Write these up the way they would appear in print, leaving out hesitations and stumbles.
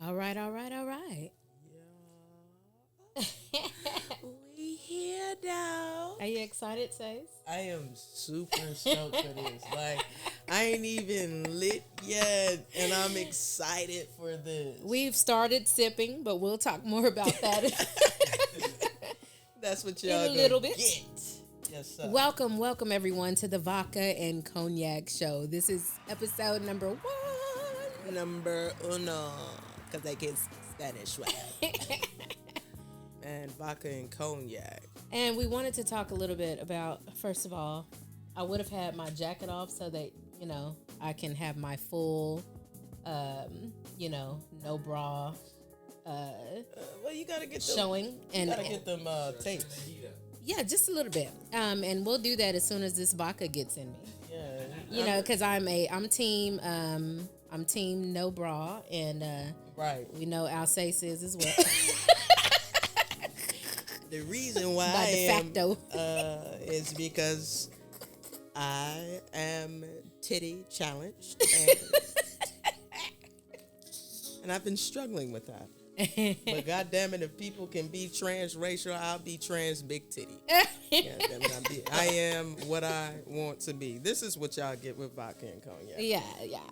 All right, all right, all right. We here now. Are you excited, Sace? I am super stoked for this. Like, I ain't even lit yet, and I'm excited for this. We've started sipping, but we'll talk more about that That's what y'all in a little bit. Get. Yes, sir. Welcome everyone to the Vodka and Cognac Show. This is episode number 1. Number uno, because I get Spanish right. And vodka and cognac. And we wanted to talk a little bit about, first of all, I would have had my jacket off so that, I can have my full, no bra Well, you got to get them, showing. You got to get them tapes. Yeah, just a little bit. And we'll do that as soon as this vodka gets in me. Yeah. Because I'm team no bra, and Right. we know Alsace is as well. The reason why By I de facto. am is because I am titty challenged, and I've been struggling with that. But God damn it, if people can be transracial, I'll be trans big titty. God damn it, I am what I want to be. This is what y'all get with vodka and cognac. Yeah.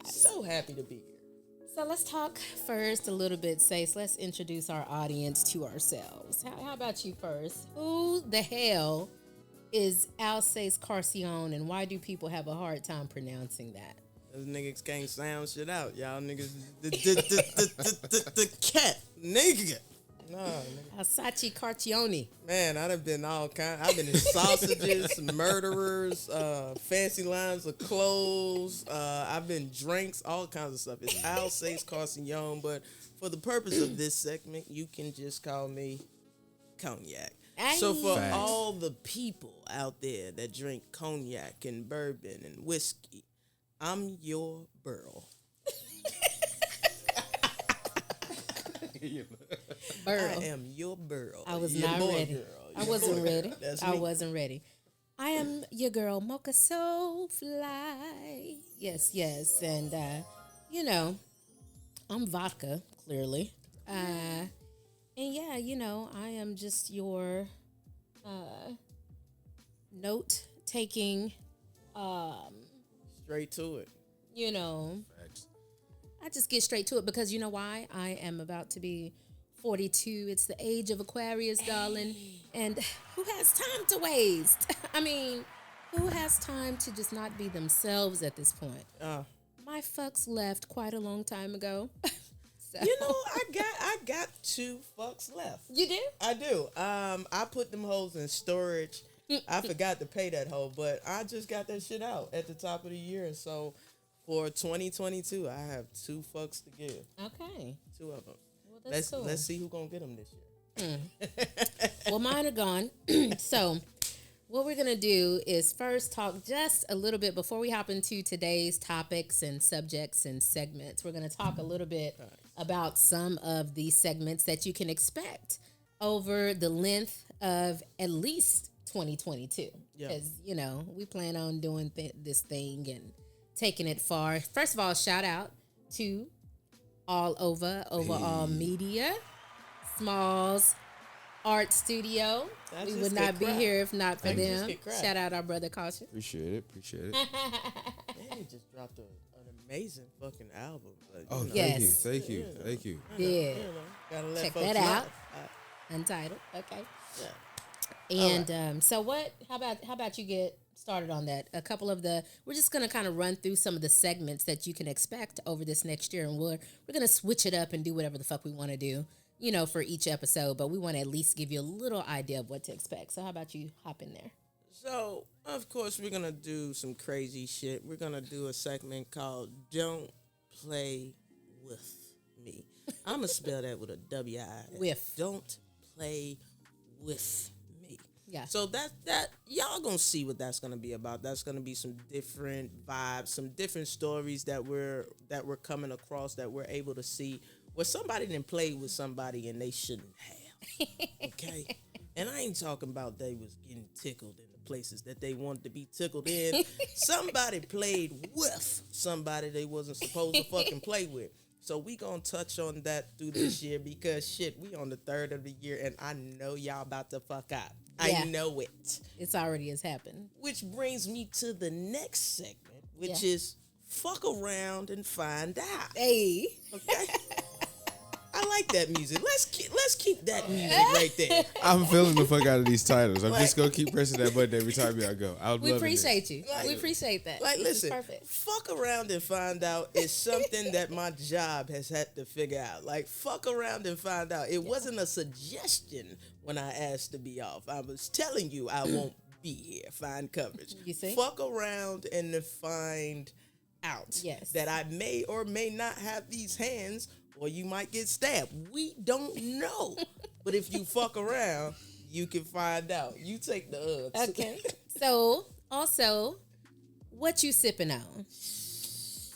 So happy to be here. So let's talk first a little bit, Sace. Let's introduce our audience to ourselves. How about you first? Who the hell is Alsace Carcione, and why do people have a hard time pronouncing that? Those niggas can't sound shit out. Y'all niggas, the cat, nigga. No, nigga. Alsace Carcione. Man, I done been all kind. I've been in sausages, murderers, fancy lines of clothes. I've been drinks, all kinds of stuff. It's Alsace Carcione, but for the purpose of this segment, you can just call me Cognac. So for all the people out there that drink cognac and bourbon and whiskey, I'm your burl. Burl. I am your burl. I was your not boy ready. Girl. I Your wasn't boy ready. girl. That's I me. wasn't ready. I am your girl, Mokah Soulfly. Yes. And, I'm vodka, clearly. And yeah, I am just your note-taking, Straight to it. Facts. I just get straight to it because you know why? I am about to be 42. It's the age of Aquarius, darling. And who has time to waste? I mean, who has time to just not be themselves at this point? My fucks left quite a long time ago. So. I got 2 fucks left. You do? I do. I put them hoes in storage. I forgot to pay that hoe, but I just got that shit out at the top of the year. So for 2022, I have 2 fucks to give. Okay. 2 of them. Well, that's cool. Let's see who's gonna get them this year. Well, mine are gone. So what we're going to do is first talk just a little bit before we hop into today's topics and subjects and segments. We're going to talk a little bit about some of the segments that you can expect over the length of at least 2022. Because, we plan on doing this thing and taking it far. First of all, shout out to All Over All Media, Smalls Art Studio. We would not be here if not for them. Shout out our brother Caution. Appreciate it. They just dropped an amazing fucking album. But, Yes. Thank you. Yeah. Gotta let Check folks that know. out. Untitled. Okay. Yeah. And so how about you get started on that? We're just gonna kind of run through some of the segments that you can expect over this next year, and we're gonna switch it up and do whatever the fuck we want to do, for each episode, but we want to at least give you a little idea of what to expect. So how about you hop in there? So, of course, we're going to do some crazy shit. We're going to do a segment called Don't Play With Me. I'm going to spell that with a W-I. With. Don't play with me. Yeah. So that y'all going to see what that's going to be about. That's going to be some different vibes, some different stories that we're coming across, that we're able to see where somebody didn't play with somebody and they shouldn't have. Okay? And I ain't talking about they was getting tickled in the places that they wanted to be tickled in. Somebody played with somebody they wasn't supposed to fucking play with. So we gonna touch on that through this year because shit, we on the third of the year, and I know y'all about to fuck up. Yeah. I know it. It's already has happened. Which brings me to the next segment, which is fuck around and find out. Hey. Okay. I like that music. Let's keep that music right there. I'm feeling the fuck out of these titles. I'm just gonna keep pressing that button every time y'all go. We appreciate you. We appreciate that. Like, listen, perfect. fuck around and find out is something that my job has had to figure out. Like, fuck around and find out. It wasn't a suggestion when I asked to be off. I was telling you I won't be here. Find coverage. You see? Fuck around and find out that I may or may not have these hands, or you might get stabbed. We don't know. But if you fuck around, you can find out. You take the odds. Okay. So, also, what you sipping on?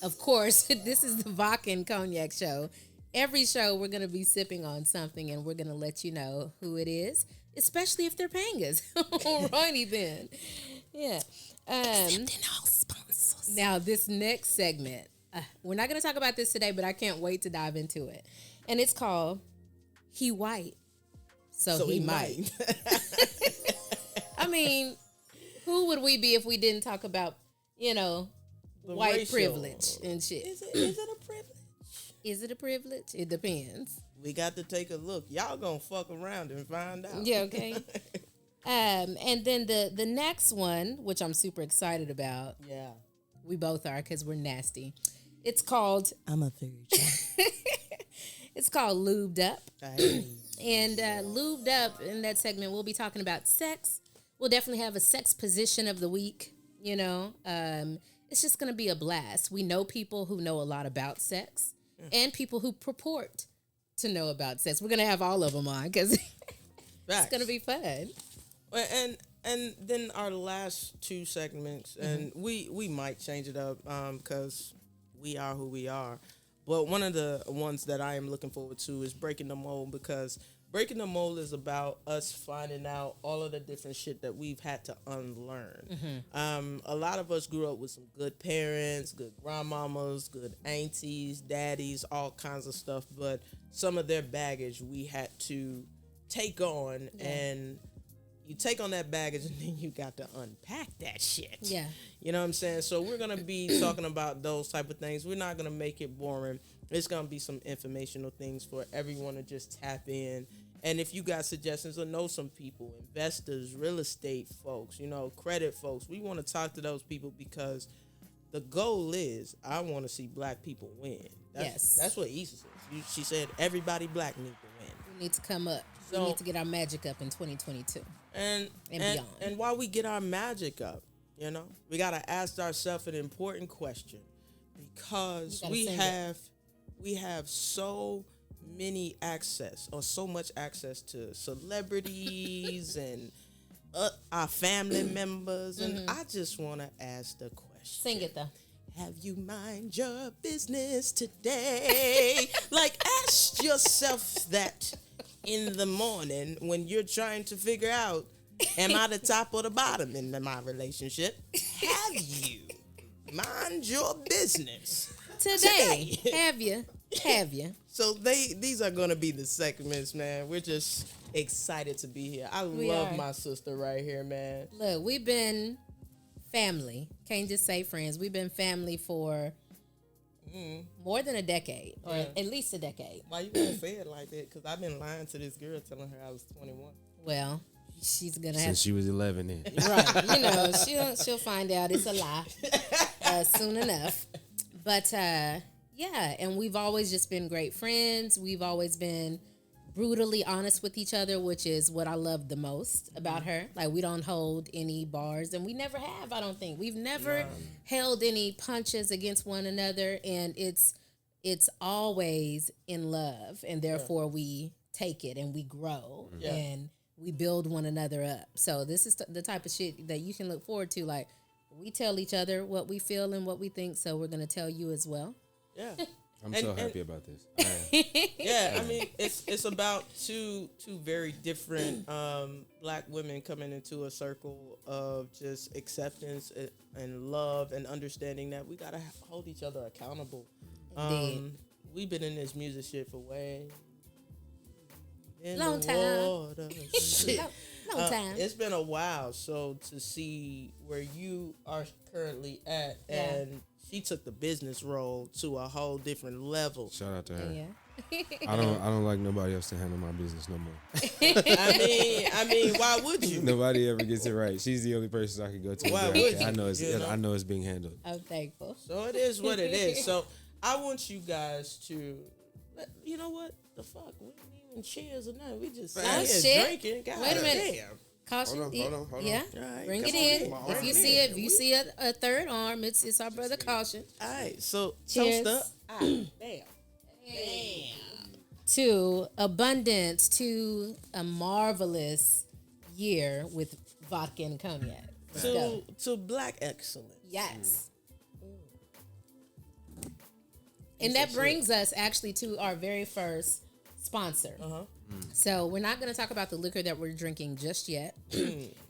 Of course, this is the Vodka and Cognac Show. Every show, we're going to be sipping on something, and we're going to let you know who it is, especially if they're paying us. Alrighty then. Yeah. Accepting all sponsors. Now, this next segment, we're not going to talk about this today, but I can't wait to dive into it. And it's called He White, so he might. I mean, who would we be if we didn't talk about, the white racial privilege and shit? Is it a privilege? Is it a privilege? It depends. We got to take a look. Y'all gonna fuck around and find out. Yeah, okay. And then the next one, which I'm super excited about. Yeah. We both are because we're nasty. It's called... I'm a virgin. It's called Lubed Up. Hey. And Lubed Up, in that segment, we'll be talking about sex. We'll definitely have a sex position of the week, It's just going to be a blast. We know people who know a lot about sex and people who purport to know about sex. We're going to have all of them on because it's going to be fun. And then our last two segments, and we might change it up because we are who we are. But one of the ones that I am looking forward to is Breaking the Mold, because Breaking the Mold is about us finding out all of the different shit that we've had to unlearn. A lot of us grew up with some good parents, good grandmamas, good aunties, daddies, all kinds of stuff. But some of their baggage we had to take on, and you take on that baggage and then you got to unpack that shit. Yeah. You know what I'm saying? So we're going to be talking about those type of things. We're not going to make it boring. It's going to be some informational things for everyone to just tap in. And if you got suggestions or know some people, investors, real estate folks, credit folks, we want to talk to those people because the goal is I want to see black people win. That's what Issa says. She said everybody black need to win. We need to come up. We need to get our magic up in 2022 and beyond. And while we get our magic up, we got to ask ourselves an important question, because we have so many access, or so much access to celebrities and our family members. And I just want to ask the question. Sing it though. Have you mind your business today? Like, ask yourself that in the morning when you're trying to figure out, am I the top or the bottom in my relationship? Have you mind your business today? Have you? So these are going to be the segments, man. We're just excited to be here. I love my sister right here, man. Look, we've been family. Can't just say friends. We've been family for more than a decade, or at least a decade. Why you gonna say it like that? Because I've been lying to this girl telling her I was 21. Well, she's gonna since she was 11 then. Right. She'll find out it's a lie soon enough. But and we've always just been great friends. We've always been brutally honest with each other, which is what I love the most about her. Like, we don't hold any bars, and we never have, I don't think. We've never held any punches against one another, and it's always in love, and therefore we take it and we grow and we build one another up. So this is the type of shit that you can look forward to. Like, we tell each other what we feel and what we think, so we're going to tell you as well. Yeah. I'm so happy about this. Yeah, I mean, it's about two very different black women coming into a circle of just acceptance and love and understanding that we gotta hold each other accountable. we've been in this music shit for way in Long the time. water. Shit. Long time. It's been a while, so to see where you are currently at, and she took the business role to a whole different level. Shout out to her. Yeah. I don't like nobody else to handle my business no more. I mean, why would you? Nobody ever gets it right. She's the only person I could go to. Why and would be like, you? I know it's being handled. I'm thankful. So it is what it is. So I want you guys to, you know what? The fuck? We didn't even cheers or nothing. We just sat here shit. drinking. God Wait a minute. damn. Caution. Hold on. Yeah. All right, Bring come it on in. in. If you see it, if you see a third arm, it's our brother Caution. All right. So Cheers. toast up. Damn. To abundance, to a marvelous year with vodka and cognac. Let's go. To black excellence. Yes. And that brings us actually to our very first sponsor. So we're not going to talk about the liquor that we're drinking just yet.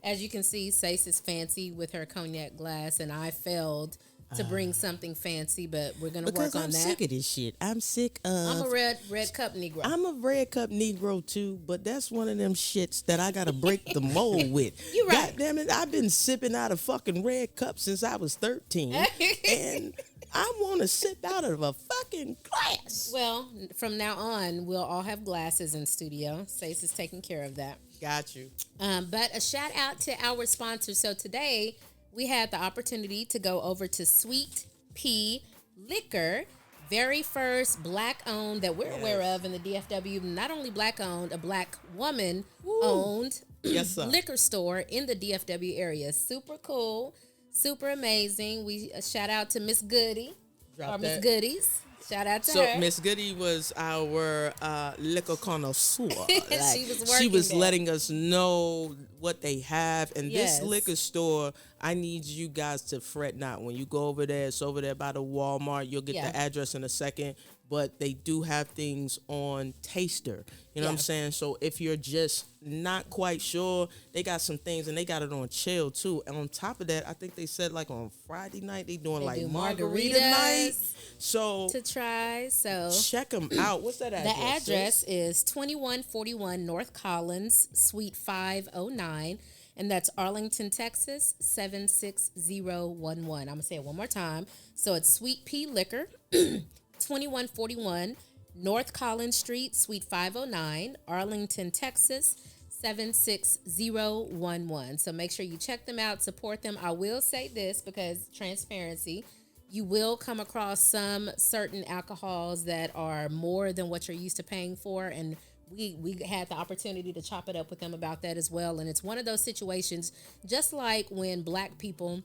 As you can see, Sace is fancy with her cognac glass, and I failed to bring something fancy, but we're going to work on I'm that. sick of this shit. I'm sick of. I'm a red cup Negro. I'm a red cup Negro too, but that's one of them shits that I gotta break the mold with. You right. God damn it, I've been sipping out of fucking red cup since I was 13, and I want to sip out of a fucking glass. Well, from now on, we'll all have glasses in studio. Sace is taking care of that. Got you. But a shout out to our sponsors. So today we had the opportunity to go over to Sweet Pea Liquor, very first black owned that we're aware of in the DFW. Not only black owned, a black woman owned Yes, sir. liquor store in the DFW area. Super cool, super amazing. We shout out to Miss Goody Drop or Miss that. Goodies. Shout out to So her. Miss Goody was our liquor connoisseur. She was working there. letting us know what they have. And Yes. this liquor store, I need you guys to fret not. When you go over there, it's over there by the Walmart. You'll get the address in a second. But they do have things on Taster. You know what I'm saying? So if you're just not quite sure, they got some things, and they got it on Chill too. And on top of that, I think they said like on Friday night, they doing like do margarita night. margaritas So to try. So check them out. What's that address? the address is 2141 North Collins, Suite 509, and that's Arlington, Texas 76011. I'm gonna say it one more time. So it's Sweet Pea Liquor, 2141 North Collins Street, Suite 509, Arlington, Texas 76011. So make sure you check them out, support them. I will say this because transparency. You will come across some certain alcohols that are more than what you're used to paying for, and we had the opportunity to chop it up with them about that as well. And it's one of those situations, just like when black people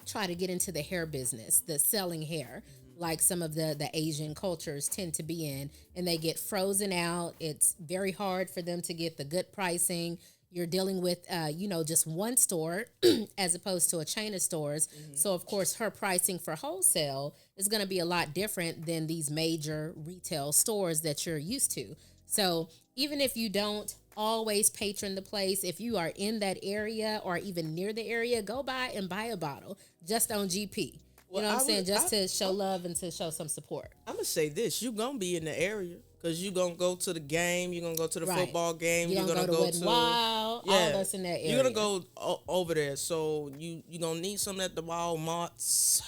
try to get into the hair business, the selling hair, like some of the Asian cultures tend to be in, and they get frozen out. It's very hard for them to get the good pricing. You're dealing with, just one store as opposed to a chain of stores. So, of course, her pricing for wholesale is going to be a lot different than these major retail stores that you're used to. So, even if you don't always patron the place, if you are in that area or even near the area, go by and buy a bottle just on GP. You know what I'm saying? Just to show love and to show some support. I'm going to say this. You're going to be in the area because you're going to go to the game. You're going to go to the football game. You're going to go to Wild. All of us in that area. You're going to go over there. So you're going to need something at the Walmarts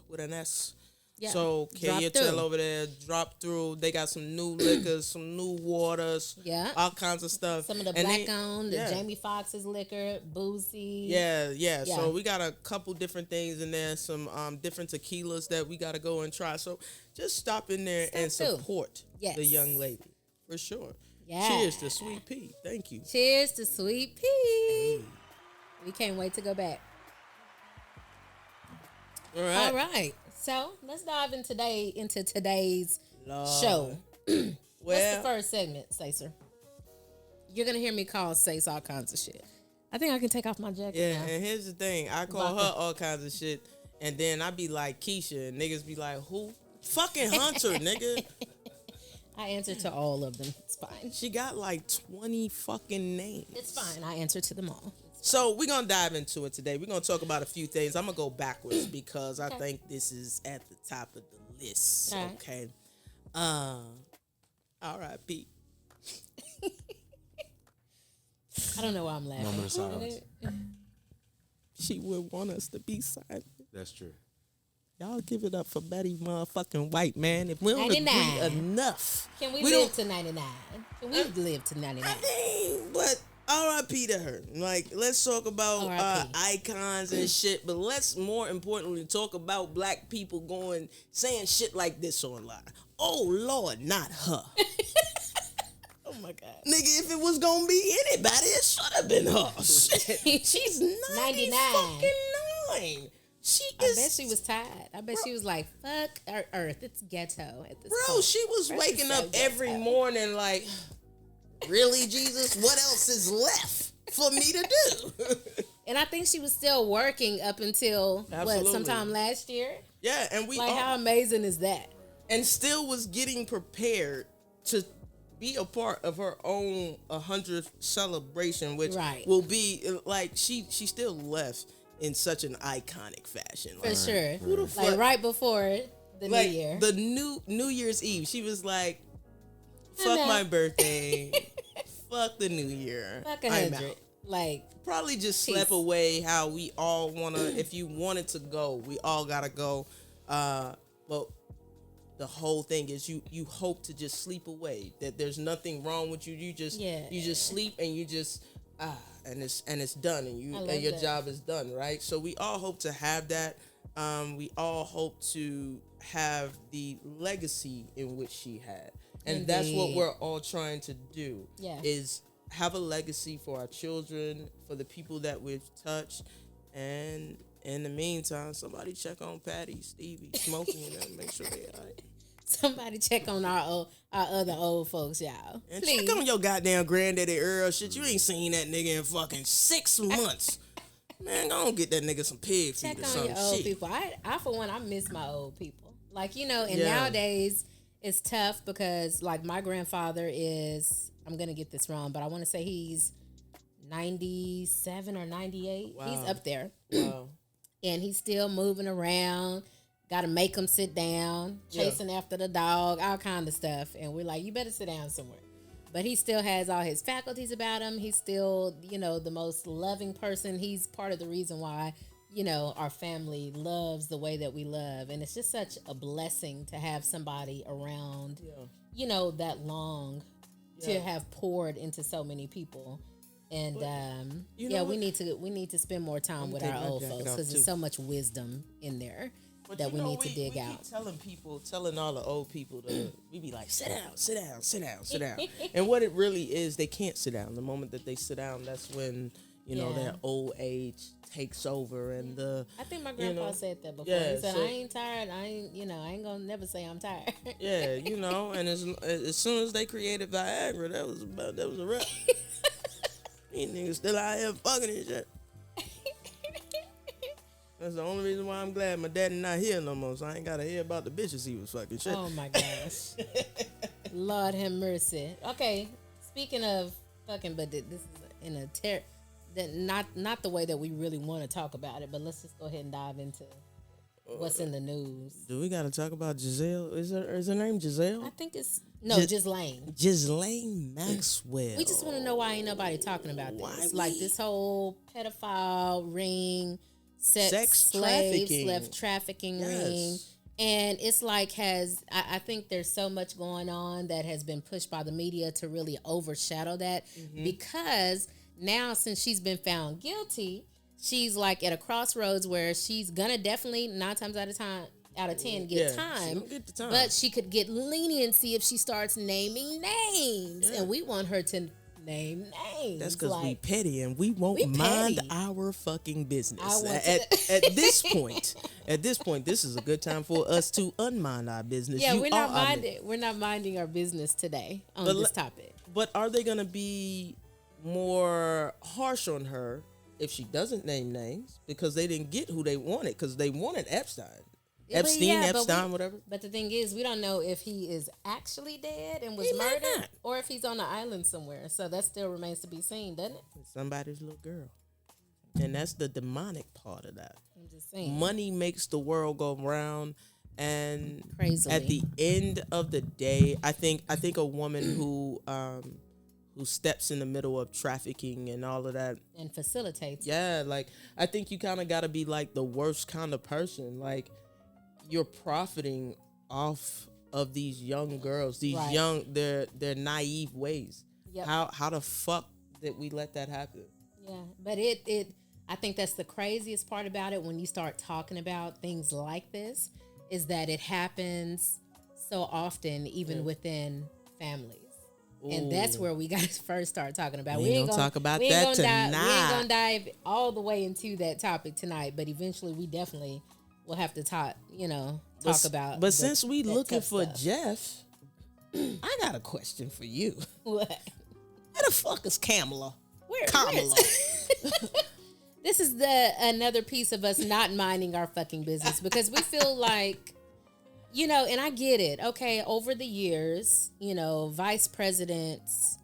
with an S. Yeah. So can you tell over there, drop through. They got some new liquors, some new waters, all kinds of stuff. Some of the black-owned, the Jamie Foxx's liquor, Boozy. Yeah. So we got a couple different things in there, some different tequilas that we got to go and try. So just stop in there and support the young lady, for sure. Yeah. Cheers to Sweet Pea. Thank you. Cheers to Sweet Pea. We can't wait to go back. All right. All right. So let's dive into today's show. What's the first segment, Sacer? You're gonna hear me call Sace all kinds of shit. I think I can take off my jacket. Yeah, now. and here's the thing: I call her all kinds of shit, and then I be like Keisha, and niggas be like, "Who? Fucking Hunter, nigga." I answer to all of them. It's fine. She got like 20 fucking names. It's fine. I answer to them all. So we're going to dive into it today. We're going to talk about a few things. I'm going to go backwards because I think this is at the top of the list. Okay. R.I.P. I don't know why I'm laughing. Moment of silence. She would want us to be silent. That's true. Y'all give it up for Betty motherfucking White, man. If we don't 99. agree enough. Can we We live don't- to 99? Can we live to 99? But R.I.P. to her. Like, let's talk about R.I.P. icons and shit, but let's more importantly talk about black people saying shit like this online. Oh, Lord, not her. Oh, my God. Nigga, if it was gonna be anybody, it should have been her. She's 99. 99. I bet she was tired. I bet she was like, fuck our Earth. It's ghetto at this Bro, point. she was Earth waking is so up every ghetto. morning like, really, Jesus? What else is left for me to do? And I think she was still working up until, Absolutely. sometime last year? Yeah, and we Like, all, how amazing is that? and still was getting prepared to be a part of her own 100th celebration, which Right. will be like she still left in such an iconic fashion. For Like, sure. Who the Like, fuck? right before the Like New Year. the New Year's Eve, she was like, "Fuck I'm my out." birthday, fuck the New Year, Fuck I'm 100. out." Like, Probably just Peace. slept away how we all wanna. If you wanted to go, we all gotta go. But the whole thing is you hope to just sleep away. That there's nothing wrong with you. You just sleep and you just and it's done and I love your that. job is done, right? So we all hope to have that. We all hope to have the legacy in which she had, and that's what Indeed. we're all trying to do. Yeah. Is have a legacy for our children, for the people that we've touched, and in the meantime, somebody check on Patty, Stevie, Smokey, and them, make sure they all right. somebody check on our other old folks, y'all. And Please. check on your goddamn granddaddy Earl. Shit, you ain't seen that nigga in fucking 6 months. Man, go on get that nigga some pig feet Check or on some your old shit. people. I for one, I miss my old people. Like, and Yeah. nowadays it's tough because like my grandfather is, I'm gonna get this wrong, but I want to say he's 97 or 98. Wow. He's up there, Wow. and he's still moving around. Got to make him sit down, chasing after the dog, all kind of stuff. And we're like, you better sit down somewhere. But he still has all his faculties about him. He's still, the most loving person. He's part of the reason why, our family loves the way that we love. And it's just such a blessing to have somebody around, that long to have poured into so many people. And we need to spend more time with take our my old jacket folks off, because too. there's so much wisdom in there But that we need to we dig keep out. telling all the old people we be like, sit down, sit down, sit down, sit down. And what it really is, they can't sit down. The moment that they sit down, that's when, that old age takes over. And I think my grandpa said that before. Yeah, He said, so- I ain't tired. I ain't gonna never say I'm tired. yeah, and as soon as they created Viagra, that was a wrap. These niggas still out here fucking and shit. That's the only reason why I'm glad my daddy not here no more, so I ain't gotta hear about the bitches he was fucking shit. Oh my gosh. Lord have mercy. Okay, speaking of fucking, but this is in a not the way that we really want to talk about it, but let's just go ahead and dive into what's in the news. Do we gotta talk about Giselle? Is her name Giselle? I think it's Ghislaine. Ghislaine Maxwell. We just want to know why ain't nobody talking about Why this. we- Like this whole pedophile ring, sex trafficking. slave trafficking ring. Yes. And it's like I think there's so much going on that has been pushed by the media to really overshadow that because now since she's been found guilty, she's like at a crossroads where she's gonna definitely 9 times out of 10 get She time. gonna get the time. But she could get leniency if she starts naming names. Yeah. And we want her to name names. That's because we like, petty and we won't we mind petty. our fucking business. I want At this point, this is a good time for us to unmind our business. yeah, You we're are not our- minding. We're not minding our business today on But this topic. But are they gonna be more harsh on her if she doesn't name names because they didn't get who they wanted because they wanted Epstein, But Epstein, whatever. But the thing is, we don't know if he is actually dead and was He might murdered, not. or if he's on an island somewhere. So that still remains to be seen, doesn't it? Somebody's little girl, and that's the demonic part of that. I'm just saying. Money makes the world go round, And Crazily. at the end of the day, I think a woman who steps in the middle of trafficking and all of that and facilitates. yeah, like I think you kind of got to be like the worst kind of person. Like you're profiting off of these young girls, these Right. young their naive ways. Yep. How the fuck did we let that happen? Yeah, but it I think that's the craziest part about it when you start talking about things like this is that it happens so often even within families. And that's where we got to first start talking about. We ain't gonna talk about that we ain't tonight. gonna dive all the way into that topic tonight, but eventually we definitely will have to talk about. But since we that looking tough for stuff. Jeff, I got a question for you. What? Where the fuck is Kamala? Where? Kamala. This is another piece of us not minding our fucking business because we feel like, and I get it. Okay, over the years, vice presidents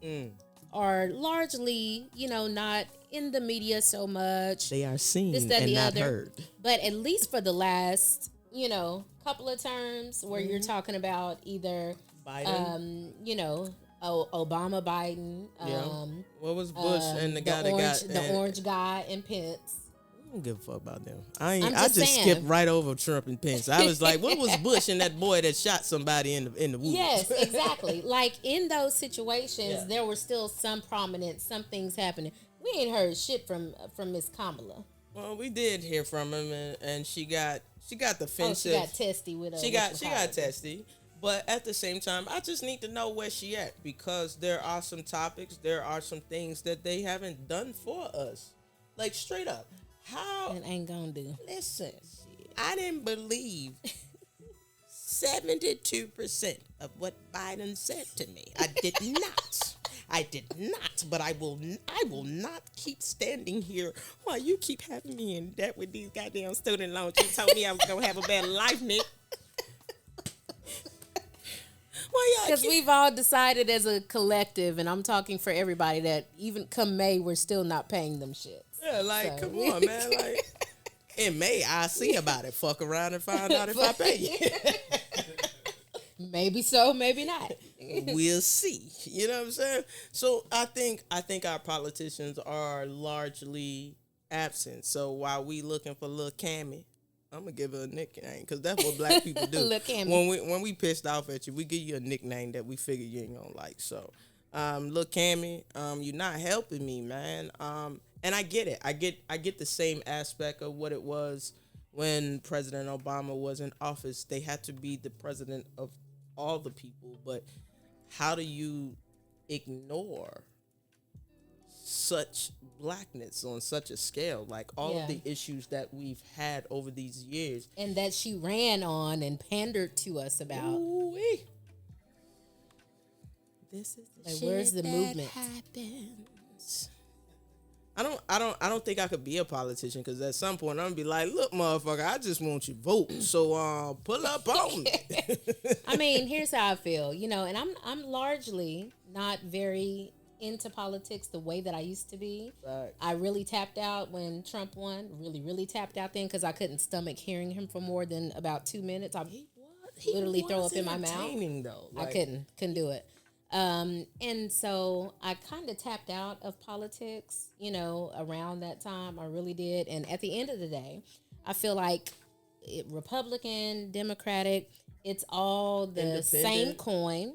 are largely, not in the media so much. They are seen This, that, and the not other. heard. But at least for the last, couple of terms where you're talking about either, Biden. Obama, Biden. What was Bush and the guy orange, that got the orange guy and Pence. I don't give a fuck about them. I'm I just just saying. skipped right over Trump and Pence. I was like, what was Bush and that boy that shot somebody in the woods? Yes, exactly. Like in those situations, Yeah. there were still some things happening. We ain't heard shit from Miss Kamala. Well, we did hear from him, and she got defensive. Oh, she got testy with her. She got testy. But at the same time, I just need to know where she at because there are some topics, there are some things that they haven't done for us. Like straight up. How It ain't gonna do. listen, I didn't believe 72% of what Biden said to me. I did not. I did not, but I will not keep standing here while you keep having me in debt with these goddamn student loans. You told me I was gonna have a better life, Nick. Because we've all decided as a collective, and I'm talking for everybody, that even come May, we're still not paying them shit. Yeah, like, So. come on, man. Like, in May, I'll see about it. Fuck around and find out if I pay you. Maybe so, maybe not. We'll see. You know what I'm saying? So I think our politicians are largely absent. So while we looking for Lil Cammy, I'm gonna give her a nickname because that's what black people do. Lil Cammy. When we pissed off at you, we give you a nickname that we figure you ain't gonna like. So, Lil Cammy, you're not helping me, man. And I get it. I get the same aspect of what it was when President Obama was in office. They had to be the president of all the people, but how do you ignore such blackness on such a scale? Like all of the issues that we've had over these years. And that she ran on and pandered to us about. Ooh-wee. This is the Like, shit where's the that movement? happens. I don't think I could be a politician because at some point I'm gonna be like, look, motherfucker, I just want your vote. So pull up on me. I mean, here's how I feel, and I'm largely not very into politics the way that I used to be. Right. I really tapped out when Trump won. Really tapped out then because I couldn't stomach hearing him for more than about 2 minutes. I literally throw up in my mouth. Though. I couldn't do it. And so I kind of tapped out of politics, around that time. I really did. And at the end of the day, I feel like Republican, Democratic, it's all the same coin,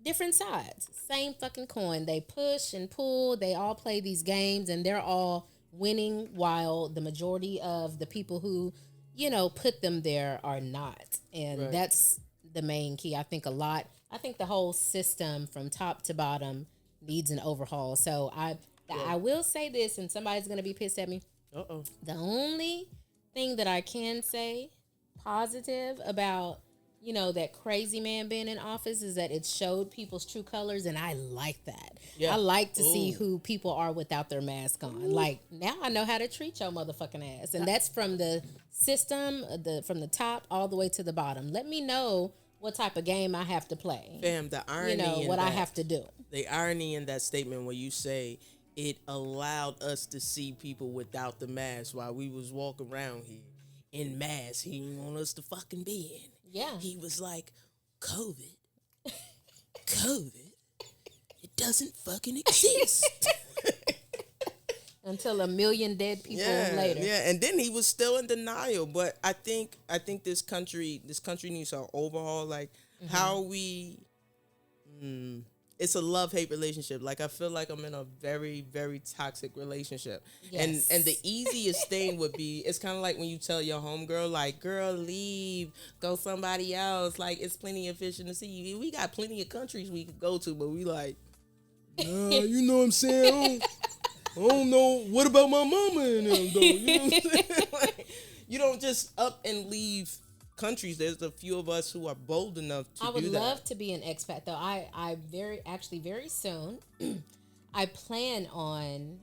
different sides, same fucking coin. They push and pull. They all play these games and they're all winning while the majority of the people who, put them there are not. And that's the main key. I think the whole system from top to bottom needs an overhaul. So I will say this, and somebody's going to be pissed at me. Uh-oh. The only thing that I can say positive about, that crazy man being in office is that it showed people's true colors, and I like that. Yeah. I like to see who people are without their mask on. Like, now I know how to treat your motherfucking ass. And that's from the system, from the top all the way to the bottom. Let me know what type of game I have to play. Fam, the irony in what I that- have to do. The irony in that statement where you say it allowed us to see people without the mask while we was walking around here. in mass he didn't want us to fucking be in. Yeah. He was like, COVID, it doesn't fucking exist. Until a million dead people later. Yeah, and then he was still in denial. But I think this country needs an overhaul. Like how we, it's a love-hate relationship. Like I feel like I'm in a very, very toxic relationship. Yes. And the easiest thing would be, it's kind of like when you tell your homegirl, like, girl, leave, go somebody else. Like it's plenty of fish in the sea. We got plenty of countries we could go to, but we like, you know what I'm saying? I don't know. What about my mama and them, though? You know what I'm saying? Like, you don't just up and leave countries. There's a few of us who are bold enough to do that. I would love to be an expat, though. I very soon, I plan on,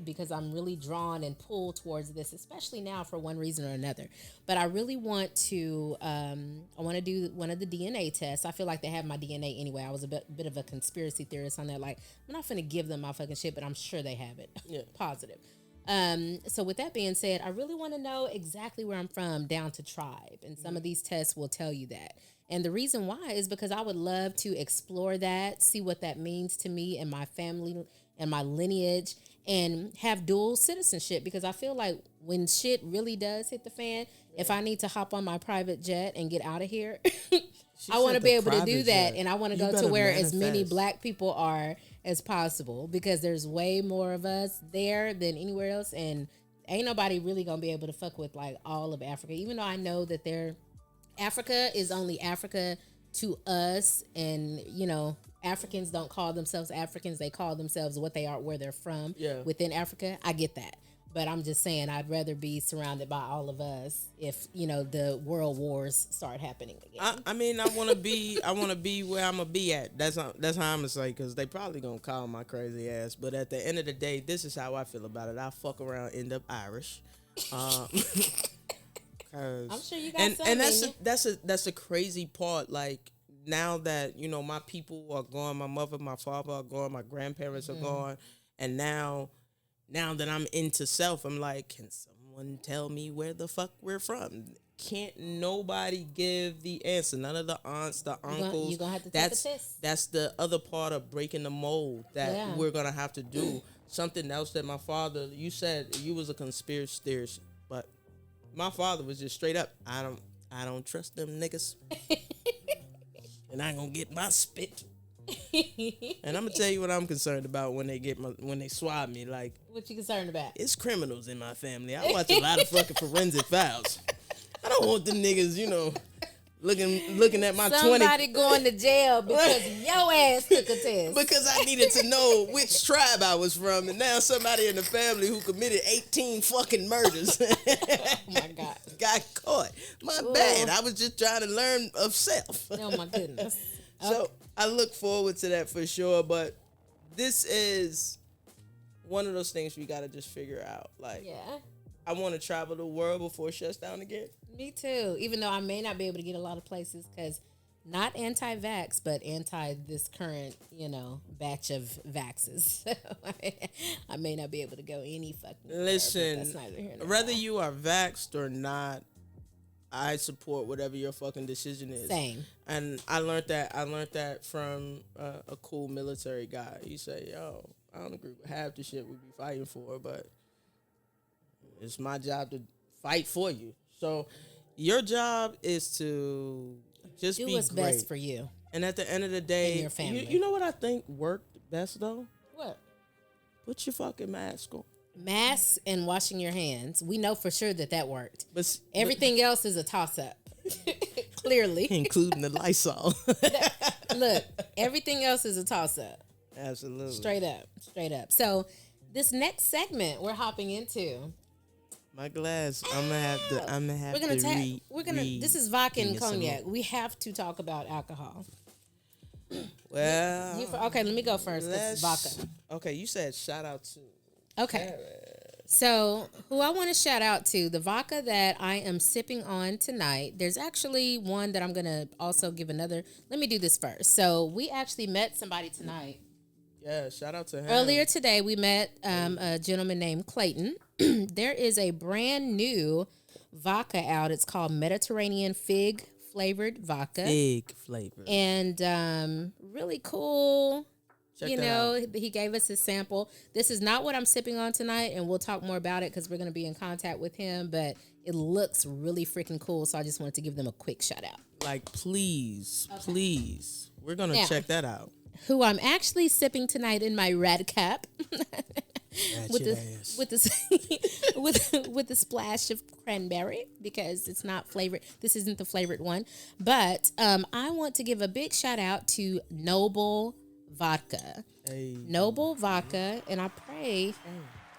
because I'm really drawn and pulled towards this, especially now for one reason or another. But I really want to, I want to do one of the DNA tests. I feel like they have my DNA anyway. I was a bit of a conspiracy theorist on that. Like, I'm not going to give them my fucking shit, but I'm sure they have it. Yeah. Positive. So with that being said, I really want to know exactly where I'm from down to tribe. And some of these tests will tell you that. And the reason why is because I would love to explore that, see what that means to me and my family and my lineage, and have dual citizenship. Because I feel like when shit really does hit the fan, if I need to hop on my private jet and get out of here, I want to be able to do that. And I want to go to where as many black people are as possible, because there's way more of us there than anywhere else. And ain't nobody really going to be able to fuck with like all of Africa, even though I know that Africa is only Africa to us, and Africans don't call themselves Africans. They call themselves what they are, where they're from within Africa. I get that. But I'm just saying I'd rather be surrounded by all of us if, the world wars start happening again. I mean, I want to be where I'm going to be at. That's how I'm going to say, because they probably going to call my crazy ass. But at the end of the day, this is how I feel about it. I fuck around, end up Irish. I'm sure you got something. And that's a crazy part. Like, now that, my people are gone, my mother, my father are gone, my grandparents are gone, and now that I'm into self, I'm like, can someone tell me where the fuck we're from? Can't nobody give the answer. None of the aunts, the uncles. You're going to have to take a test. That's the other part of breaking the mold that we're going to have to do. Something else that my father, you said you was a conspiracy theorist, but my father was just straight up, I don't trust them niggas. And I ain't gonna get my spit. And I'm gonna tell you what I'm concerned about when they swab me. Like, what you concerned about? It's criminals in my family. I watch a lot of fucking Forensic Files. I don't want them niggas, looking at my 20. Somebody going to jail because your ass took a test. Because I needed to know which tribe I was from, and now somebody in the family who committed 18 fucking murders. Oh my God. Got caught. My bad. I was just trying to learn of self. Oh my goodness. So I look forward to that for sure, but this is one of those things we gotta just figure out. Like, I want to travel the world before it shuts down again. Me too. Even though I may not be able to get a lot of places, because not anti-vax, but anti this current, batch of vaxes. So I may not be able to go any fucking. Listen, that's neither here nor whether there. you are vaxxed or not, I support whatever your fucking decision is. Same. And I learned that from a cool military guy. He said, "Yo, I don't agree with half the shit we be fighting for, but it's my job to fight for you. So your job is to just do be what's great. best for you And at the end of the day, and your family. You know what I think worked best though? What? Put your fucking mask on. Masks and washing your hands. We know for sure that worked. But everything else is a toss-up. Clearly. Including the Lysol. Look, everything else is a toss-up. Absolutely. Straight up. So this next segment we're hopping into. My glass. I'm gonna have to. This is Vodka and Cognac. We have to talk about alcohol. Well, okay, let me go first. It's vodka. Okay, you said shout out to. Okay. So, who I want to shout out to, the vodka that I am sipping on tonight, there's actually one that I'm going to also give another. Let me do this first. So, we actually met somebody tonight. Yeah, shout out to him. Earlier today, we met a gentleman named Clayton. There is a brand new vodka out. It's called Mediterranean Fig Flavored Vodka. Fig flavor. And really cool. Check You that know, out. he gave us a sample. This is not what I'm sipping on tonight, and we'll talk more about it because we're going to be in contact with him, but it looks really freaking cool, so I just wanted to give them a quick shout out. Like, please. We're going to Now, check that out. Who I'm actually sipping tonight in my red cup with the splash of cranberry because it's not flavored. This isn't the flavored one, but I want to give a big shout out to Noble Vodka. Hey. Noble Vodka, and I pray,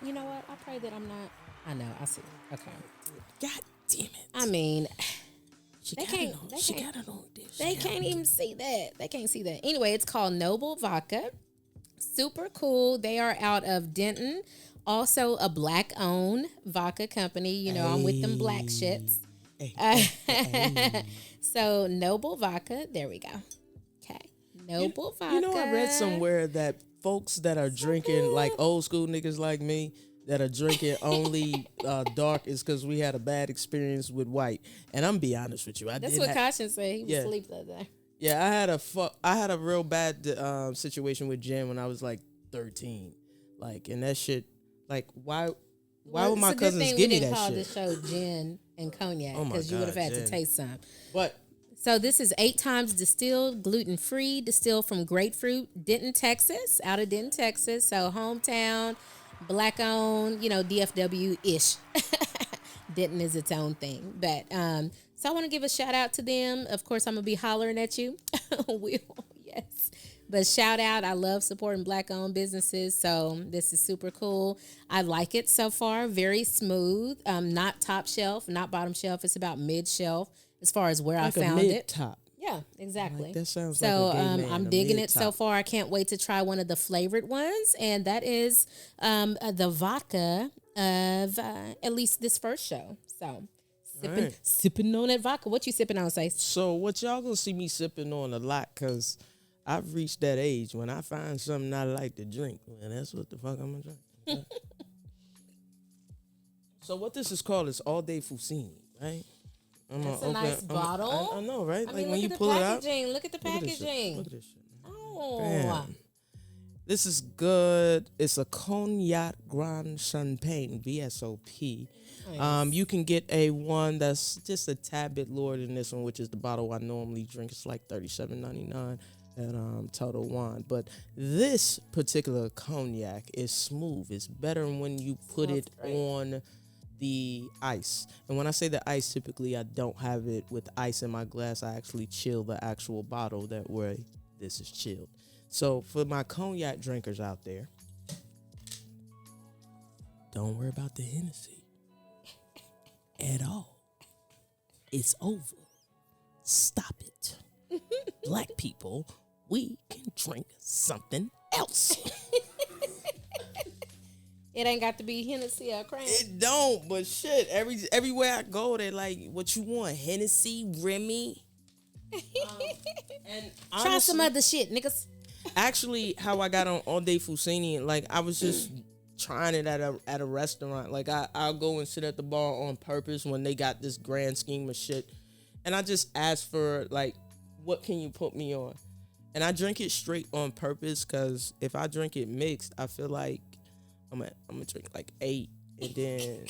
you know what? I pray that I'm not. I know. I see. Okay. God damn it. I mean, They can't even see that. They can't see that. Anyway, it's called Noble Vodka. Super cool. They are out of Denton. Also a black-owned vodka company. You know, I'm with them black shits. So Noble Vodka. There we go. Okay. Noble Vodka. You know, I read somewhere that folks that are drinking, like old school niggas like me, that are drinking only dark is because we had a bad experience with white. And I'm be honest with you, That's what Caution said. He was asleep the other day. Yeah, I had a real bad situation with gin when I was like 13. Like, and that shit, like, why would my cousins give me that shit? We didn't call this show gin and cognac because you would have had to taste some. But so this is 8 times distilled, gluten-free, distilled from grapefruit, Denton, Texas, out of Denton, Texas. So hometown, black-owned, you know, DFW-ish. Denton is its own thing. But so I want to give a shout-out to them. Of course, I'm going to be hollering at you. Will, yes. But shout out, I love supporting black-owned businesses, so this is super cool. I like it so far, very smooth, not top shelf, not bottom shelf. It's about mid-shelf as far as where like I found it. Top. Yeah, exactly. Like, that sounds so like a gay man, I'm digging it so far. I can't wait to try one of the flavored ones, and that is the vodka of at least this first show. So sipping on that vodka. What you sipping on, Say? So what y'all gonna see me sipping on a lot, because I've reached that age when I find something I like to drink, and that's what the fuck I'm gonna drink. Okay? So what this is called is All Day Fusini, right? That's a nice bottle. I know, right? I like mean, when you look pull at it the out. packaging. Look at the packaging. Look at this shit. Oh. Bam. This is good. It's a Cognac Grand Champagne, VSOP. Nice. You can get a one that's just a tad bit lower than this one, which is the bottle I normally drink. It's like $37.99 at Total Wine. But this particular cognac is smooth. It's better when you put it on the ice. And when I say the ice, typically I don't have it with ice in my glass. I actually chill the actual bottle that way this is chilled. So for my cognac drinkers out there, don't worry about the Hennessy at all. It's over. Stop it. Black people, we can drink something else. It ain't got to be Hennessy or Crown. It don't, but shit, everywhere I go, they like, what you want, Hennessy, Remy? And honestly, try some other shit, niggas. Actually, how I got on All Day Fusini, like, I was just trying it at a restaurant. Like, I'll go and sit at the bar on purpose when they got this grand scheme of shit. And I just ask for, like, what can you put me on? And I drink it straight on purpose, because if I drink it mixed, I feel like I'm gonna drink like 8, and then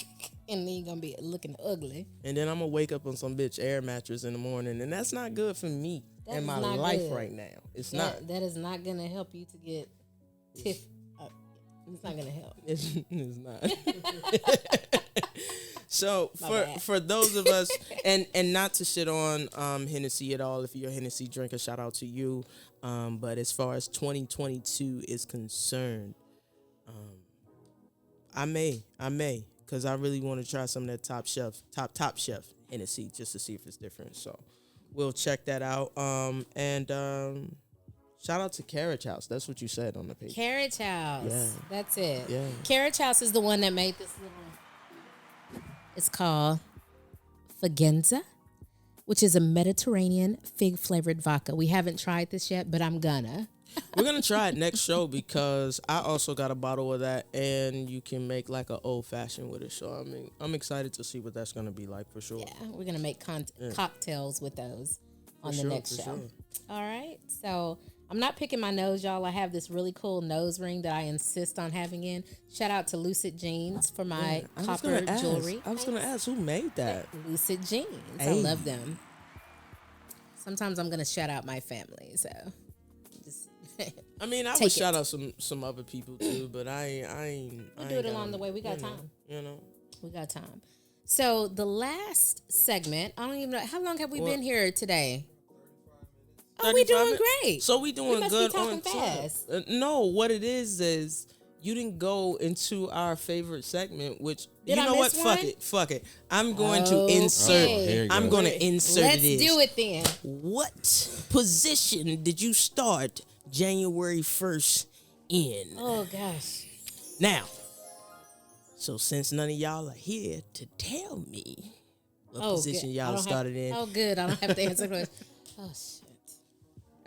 you're gonna be looking ugly. And then I'm gonna wake up on some bitch air mattress in the morning, and that's not good for me and my life right now. It's not. That is not gonna help you to get tiff. It's not gonna help. It's not. So for those of us, and not to shit on Hennessy at all. If you're a Hennessy drinker, shout out to you. But as far as 2022 is concerned, I may, because I really want to try some of that top shelf Hennessy just to see if it's different. So we'll check that out. And shout out to Carriage House. That's what you said on the page. Carriage House. Yeah. That's it. Yeah. Carriage House is the one that made this little. It's called Fagenza, which is a Mediterranean fig flavored vodka. We haven't tried this yet, but I'm gonna. We're gonna try it next show because I also got a bottle of that, and you can make like an old fashioned with it. So I mean, I'm excited to see what that's gonna be like for sure. Yeah, we're gonna make cocktails with those on the next show. Sure. All right, so I'm not picking my nose, y'all. I have this really cool nose ring that I insist on having in. Shout out to Lucid Jeans for my copper jewelry. I was gonna ask who made that. Lucid Jeans. Hey. I love them. Sometimes I'm gonna shout out my family, so. I mean, I would shout out some other people too, but I ain't. We'll do it along the way. We got time. You know, we got time. So the last segment, I don't even know how long have we been here today. Oh, we doing great. So we doing good on fast. No, what it is you didn't go into our favorite segment, which Did you know what? One? Fuck it. I'm going to insert. I'm going to insert. Let's do it then. What position did you start January 1st in? Oh gosh. Now, so since none of y'all are here to tell me what position y'all started in. Oh good, I don't have to answer the question. Oh shit.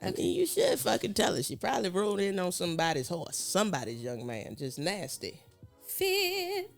I mean, you should fucking tell us. You probably rode in on somebody's horse. Somebody's young man. Just nasty. Fifth.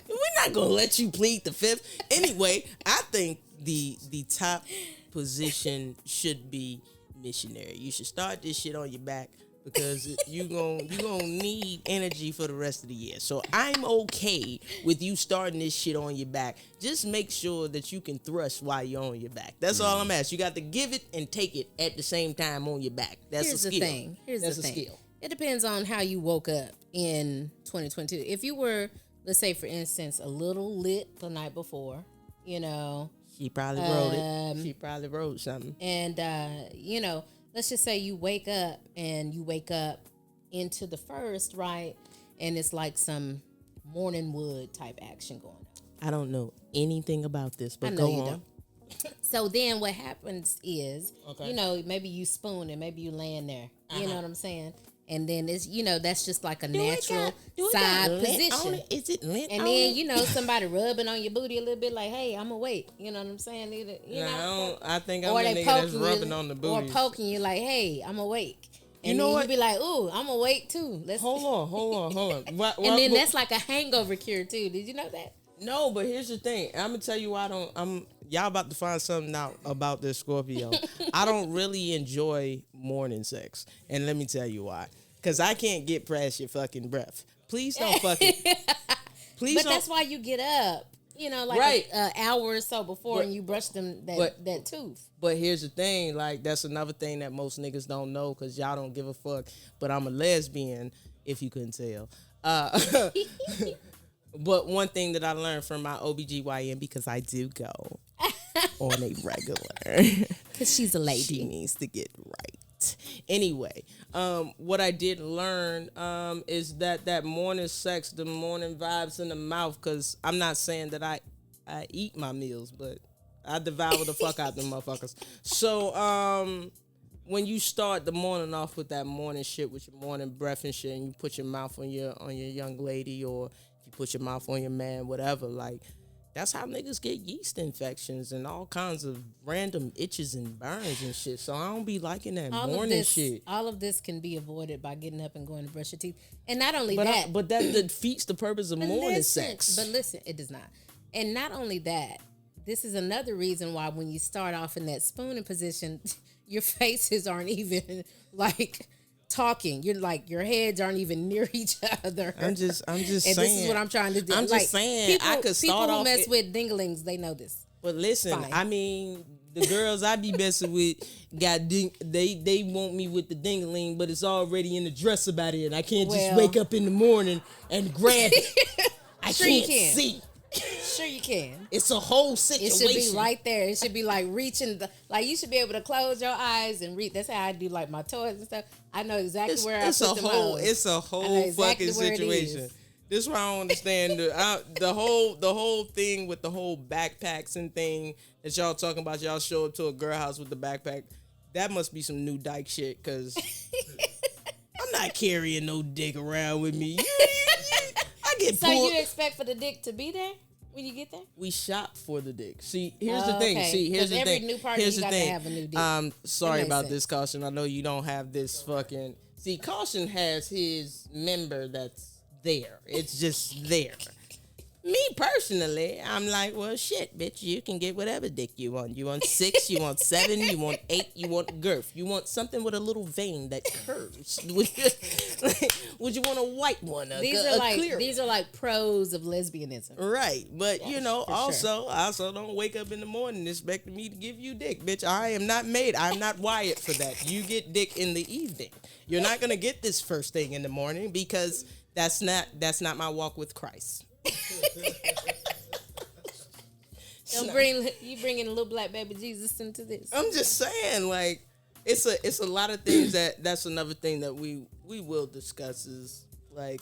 We're not going to let you plead the fifth. Anyway, I think the top position should be missionary. You should start this shit on your back because you gonna need energy for the rest of the year. So I'm okay with you starting this shit on your back. Just make sure that you can thrust while you're on your back. That's all I'm asking. You got to give it and take it at the same time on your back. That's a skill. Here's the thing. Skill. It depends on how you woke up in 2022. If you were, let's say for instance, a little lit the night before, you know. She probably wrote it. She probably wrote something. And, you know, let's just say you wake up into the first, right? And it's like some morning wood type action going on. I don't know anything about this, but I know go you on. Don't. So then what happens is, you know, maybe you spoon and maybe you laying there. You know what I'm saying? And then it's, you know, that's just like a natural side position. Is it lint? And then, you know, somebody rubbing on your booty a little bit like, hey, I'm awake. You know what I'm saying? You know? I think I'm the nigga that's rubbing on the booty. Or poking you like, hey, I'm awake. And you know then what? you be like, ooh, I'm awake too. Hold on. And then that's like a hangover cure too. Did you know that? No, but here's the thing. I'm gonna tell you why y'all about to find something out about this Scorpio. I don't really enjoy morning sex. And let me tell you why. Because I can't get past your fucking breath. Please don't fucking. Please. But that's why you get up. You know, like an hour or so before, and you brush that tooth. But here's the thing, like that's another thing that most niggas don't know because y'all don't give a fuck. But I'm a lesbian, if you couldn't tell. But one thing that I learned from my OBGYN, because I do go on a regular. Because she's a lady. She needs to get right. Anyway, what I did learn is that morning sex, the morning vibes in the mouth, because I'm not saying that I eat my meals, but I devour the fuck out them motherfuckers. So when you start the morning off with that morning shit, with your morning breath and shit, and you put your mouth on your young lady, or if you put your mouth on your man, whatever, like, that's how niggas get yeast infections and all kinds of random itches and burns and shit. So I don't be liking that morning shit. All of this can be avoided by getting up and going to brush your teeth. And not only but that. But that defeats the purpose of morning sex. But listen, it does not. And not only that, this is another reason why when you start off in that spooning position, your faces aren't even like talking. You're like, your heads aren't even near each other. I'm just saying. And this is what I'm trying to do. I'm just saying. I could start off. People who mess with dinglings, they know this. But listen, I mean, the girls I be messing with they want me with the dingling, but it's already in the dresser by then. I can't just wake up in the morning and grab it. I can't see. Sure you can. It's a whole situation. It should be right there. It should be like reaching, like you should be able to close your eyes and read. That's how I do like my toys and stuff. I know exactly where I put them on. It's a whole fucking situation. This is why I don't understand the whole thing with the whole backpacks and thing that y'all talking about. Y'all show up to a girl house with the backpack. That must be some new dyke shit, because I'm not carrying no dick around with me. I get so pulled. You expect for the dick to be there? When you get there? We shop for the dick. See, here's the thing. Okay. See, here's the every thing. new partner, Here's you the gotta thing. have a new dick. Sorry makes about sense. this, Caution. I know you don't have this fucking. See, Caution has his member that's there. It's just there. Me personally, I'm like, well, shit, bitch. You can get whatever dick you want. You want 6, you want 7, you want 8, you want girth. You want something with a little vein that curves. Would you want a white one? These are like pros of lesbianism. Right, but Yes, you know, for also don't wake up in the morning expecting me to give you dick, bitch. I am not made. I'm not wired for that. You get dick in the evening. You're not gonna get this first thing in the morning because that's not my walk with Christ. Don't bring you bringing a little black baby Jesus into this. I'm just saying, like, it's a lot of things that's another thing that we will discuss is like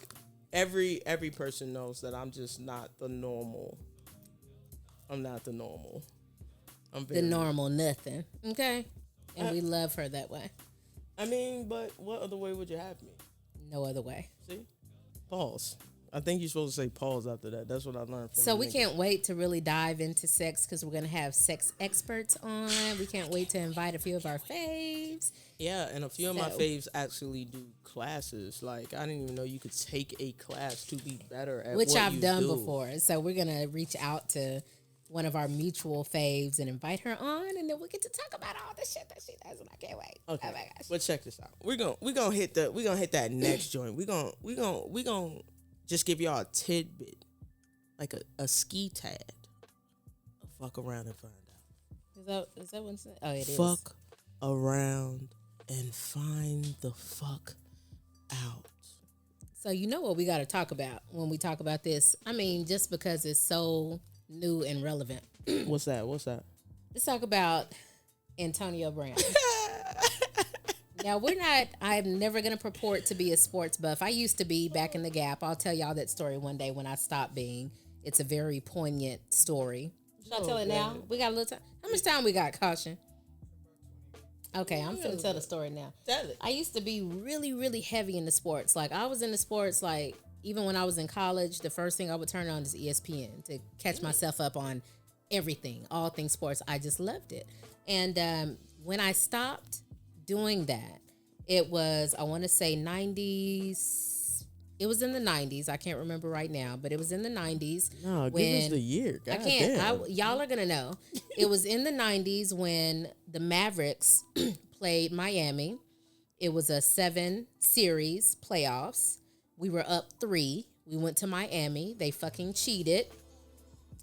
every person knows that I'm just not the normal. I'm not the normal. I'm very, The normal nothing. Okay? And we love her that way. I mean, but what other way would you have me? No other way. See? Pause. I think you're supposed to say pause after that. That's what I learned from So the we nigga. can't wait to really dive into sex because we're going to have sex experts on. We can't wait to invite a few of our faves. Yeah, and a few of my So- faves actually do classes. Like, I didn't even know you could take a class to be better at Which what I've you done do. before. So we're going to reach out to one of our mutual faves and invite her on, and then we'll get to talk about all the shit that she does, and I can't wait. Okay. Oh my gosh. But check this out. We're gonna hit that next joint. We're gonna just give y'all a tidbit, like a ski tad. Fuck around and find out. Is that what it's Oh, it is. Fuck around and find the fuck out. So you know what we got to talk about when we talk about this? I mean, just because it's so new and relevant. What's that? Let's talk about Antonio Brown. Now, I'm never going to purport to be a sports buff. I used to be back in the Gap. I'll tell y'all that story one day when I stopped being. It's a very poignant story. Should I tell it now? We got a little time. How much time we got, Caution? Okay, I'm finna tell the story now. Tell it. I used to be really, really heavy into sports. Like, I was into sports, like, even when I was in college, the first thing I would turn on is ESPN to catch myself up on everything, all things sports. I just loved it. And when I stopped doing that, it was, I want to say 90s. It was in the 90s. I can't remember right now, but it was in the 90s. No, give us the year. God I can't. damn. Y'all are going to know. It was in the 90s when the Mavericks played Miami. It was a 7-series playoffs. We were up 3. We went to Miami. They fucking cheated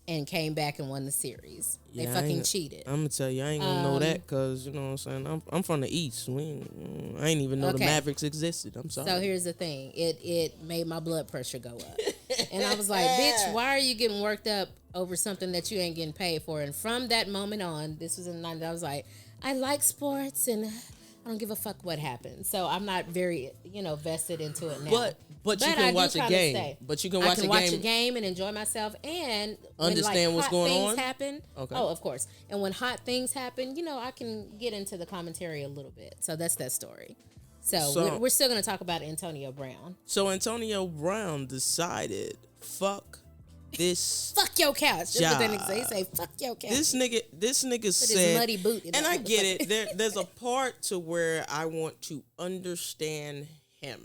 and came back and won the series. They Yeah, I fucking ain't- cheated. I'm gonna tell you, I ain't gonna know that because you know what I'm saying. I'm from the East. I ain't even know the Okay. Mavericks existed. I'm sorry. So here's the thing. It made my blood pressure go up. And I was like, bitch, why are you getting worked up over something that you ain't getting paid for? And from that moment on, this was in the 90s, I was like, I like sports and I don't give a fuck what happens. So I'm not very, vested into it now. But you I can do watch a kinda game. stay. But you can I watch can a watch game. a game and enjoy myself and Understand when, what's hot going things on? happen. Okay. Oh, of course. And when hot things happen, I can get into the commentary a little bit. So that's that story. So we're still going to talk about Antonio Brown. So Antonio Brown decided, fuck this. Fuck your couch. That's what that nigga say. He say, fuck your couch. This nigga his said, muddy boot in and that I get motherfucker. it. There's a part to where I want to understand him.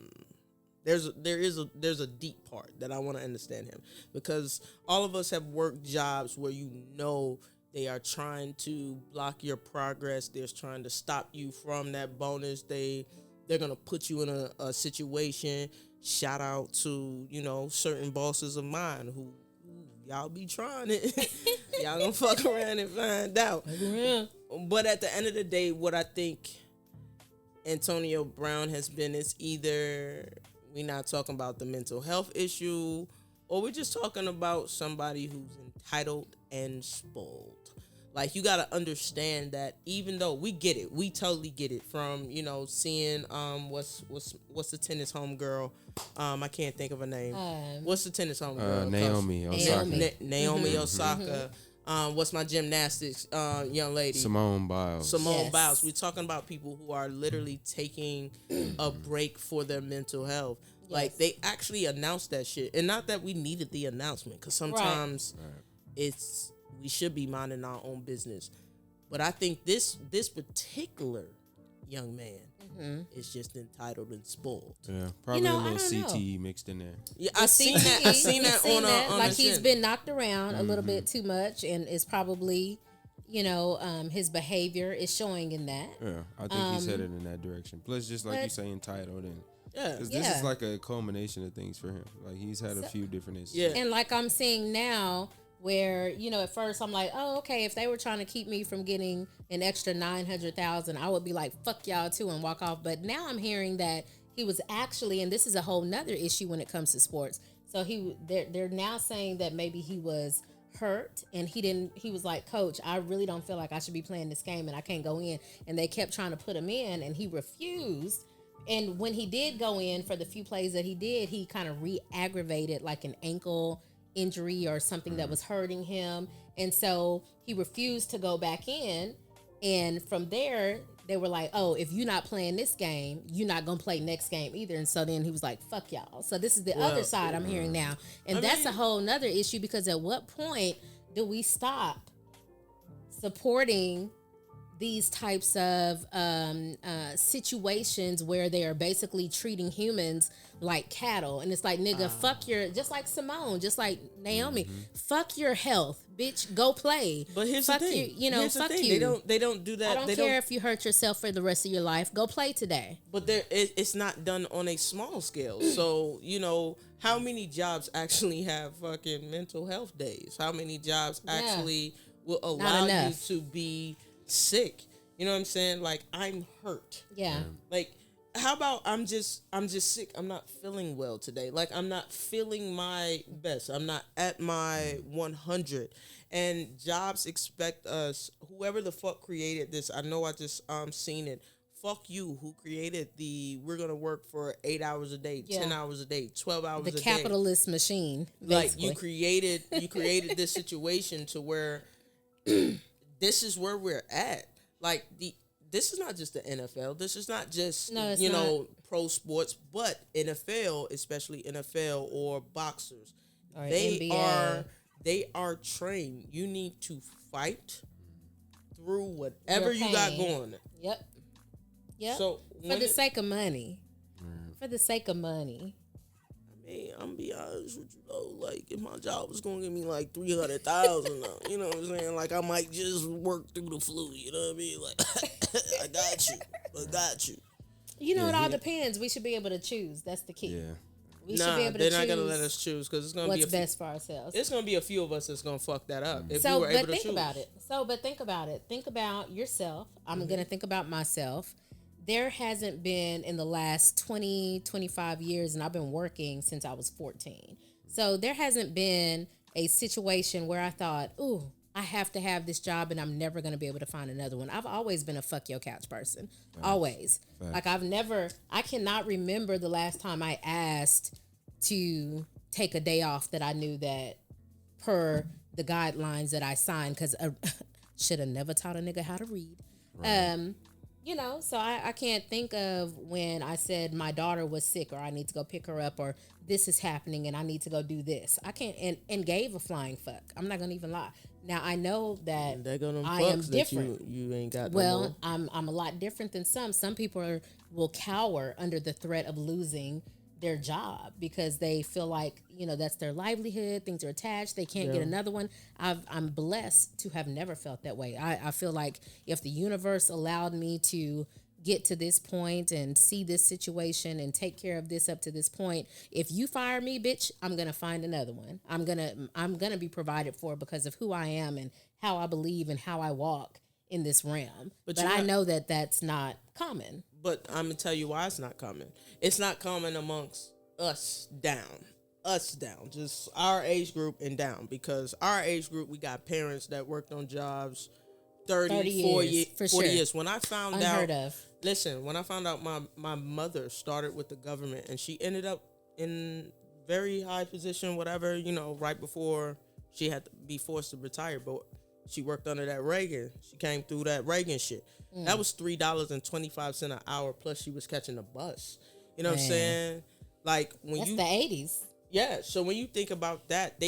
There's a deep part that I want to understand him because all of us have worked jobs where they are trying to block your progress. They're trying to stop you from that bonus. They're gonna put you in a situation. Shout out to certain bosses of mine who y'all be trying it. Y'all gonna fuck around and find out. But at the end of the day, what I think Antonio Brown has been is either we're not talking about the mental health issue or we're just talking about somebody who's entitled and spoiled. Like, you got to understand that even though we get it, we totally get it from, seeing what's the tennis homegirl. I can't think of her name. What's the tennis homegirl? Naomi Osaka. Naomi Osaka. What's my gymnastics young lady? Simone Biles. Yes. Biles. We're talking about people who are literally taking a break for their mental health. Like, they actually announced that shit. And not that we needed the announcement, because sometimes we should be minding our own business. But I think this particular young man is just entitled and spoiled. Yeah, probably a little CTE mixed in there. Yeah, I seen that on like a he's been knocked around a little bit too much, and it's probably, his behavior is showing in that. Yeah, I think he's headed in that direction. Plus, just like you say, entitled and. Yeah, because this is like a culmination of things for him. Like he's had a few different instances. Yeah. And like I'm seeing now, where at first I'm like, oh, okay, if they were trying to keep me from getting an extra $900,000, I would be like, fuck y'all too, and walk off. But now I'm hearing that he was actually, and this is a whole nother issue when it comes to sports. So they're now saying that maybe he was hurt and he was like, coach, I really don't feel like I should be playing this game and I can't go in. And they kept trying to put him in and he refused. And when he did go in for the few plays that he did, he kind of re-aggravated like an ankle injury or something that was hurting him. And so he refused to go back in. And from there, they were like, oh, if you're not playing this game, you're not going to play next game either. And so then he was like, fuck y'all. So this is the other side I'm hearing now. And that's a whole nother issue, because at what point do we stop supporting these types of situations where they are basically treating humans like cattle? And it's like, nigga, fuck your, just like Simone, just like Naomi, fuck your health, bitch, go play. But here's fuck the thing, fuck you. They don't do that. I don't care if you hurt yourself for the rest of your life. Go play today. But it's not done on a small scale. So, how many jobs actually have fucking mental health days? How many jobs actually will allow you to be sick? You know what I'm saying? Like, I'm hurt. Yeah. Like, how about I'm just sick. I'm not feeling well today. Like, I'm not feeling my best. I'm not at my 100. And jobs expect us, whoever the fuck created this, I know I just seen it. Fuck you, who created we're going to work for 8 hours a day, 10 hours a day, 12 hours a day. The capitalist machine, Like, basically. you created this situation to where this is where we're at. Like, this is not just the NFL. This is not just, pro sports, but NFL, especially NFL or boxers. Or they NBA. are trained. You need to fight through whatever you got going. Yep. So for the sake of money. For the sake of money. I mean, I'm gonna be honest with you though. Like, if my job was gonna give me like 300,000, you know what I'm saying? Like, I might just work through the flu. You know what I mean? Like, I got you. It all depends. We should be able to choose. That's the key. Yeah. We should be able to they're choose. not gonna let us choose because it's gonna be what's best for ourselves. It's gonna be a few of us that's gonna fuck that up. If we So, were able but to think choose. about it. Think about it. Think about yourself. I'm gonna think about myself. There hasn't been in the last 20, 25 years, and I've been working since I was 14. So there hasn't been a situation where I thought, ooh, I have to have this job and I'm never going to be able to find another one. I've always been a fuck your couch person. Always. Like, I cannot remember the last time I asked to take a day off that I knew that per the guidelines that I signed, because should have never taught a nigga how to read. Right. So I can't think of when I said my daughter was sick or I need to go pick her up or this is happening and I need to go do this. I can't, and gave a flying fuck. I'm not going to even lie. Now, I know that I am different. You ain't got well, I'm a lot different than some. Some people will cower under the threat of losing their job because they feel like, that's their livelihood. Things are attached. They can't get another one. I'm blessed to have never felt that way. I feel like if the universe allowed me to get to this point and see this situation and take care of this up to this point, if you fire me, bitch, I'm going to find another one. I'm going to be provided for because of who I am and how I believe and how I walk in this realm. But I know that that's not common. But I'm going to tell you why it's not common. It's not common amongst us down, just our age group and down, because our age group, we got parents that worked on jobs 30 years, 40 years. When I found when I found out my mother started with the government and she ended up in very high position, whatever, right before she had to be forced to retire, but she worked under that Reagan. She came through that Reagan shit. That was $3.25 an hour, plus she was catching a bus. You know what I'm saying? Like, when that's the 80s. Yeah, so when you think about that,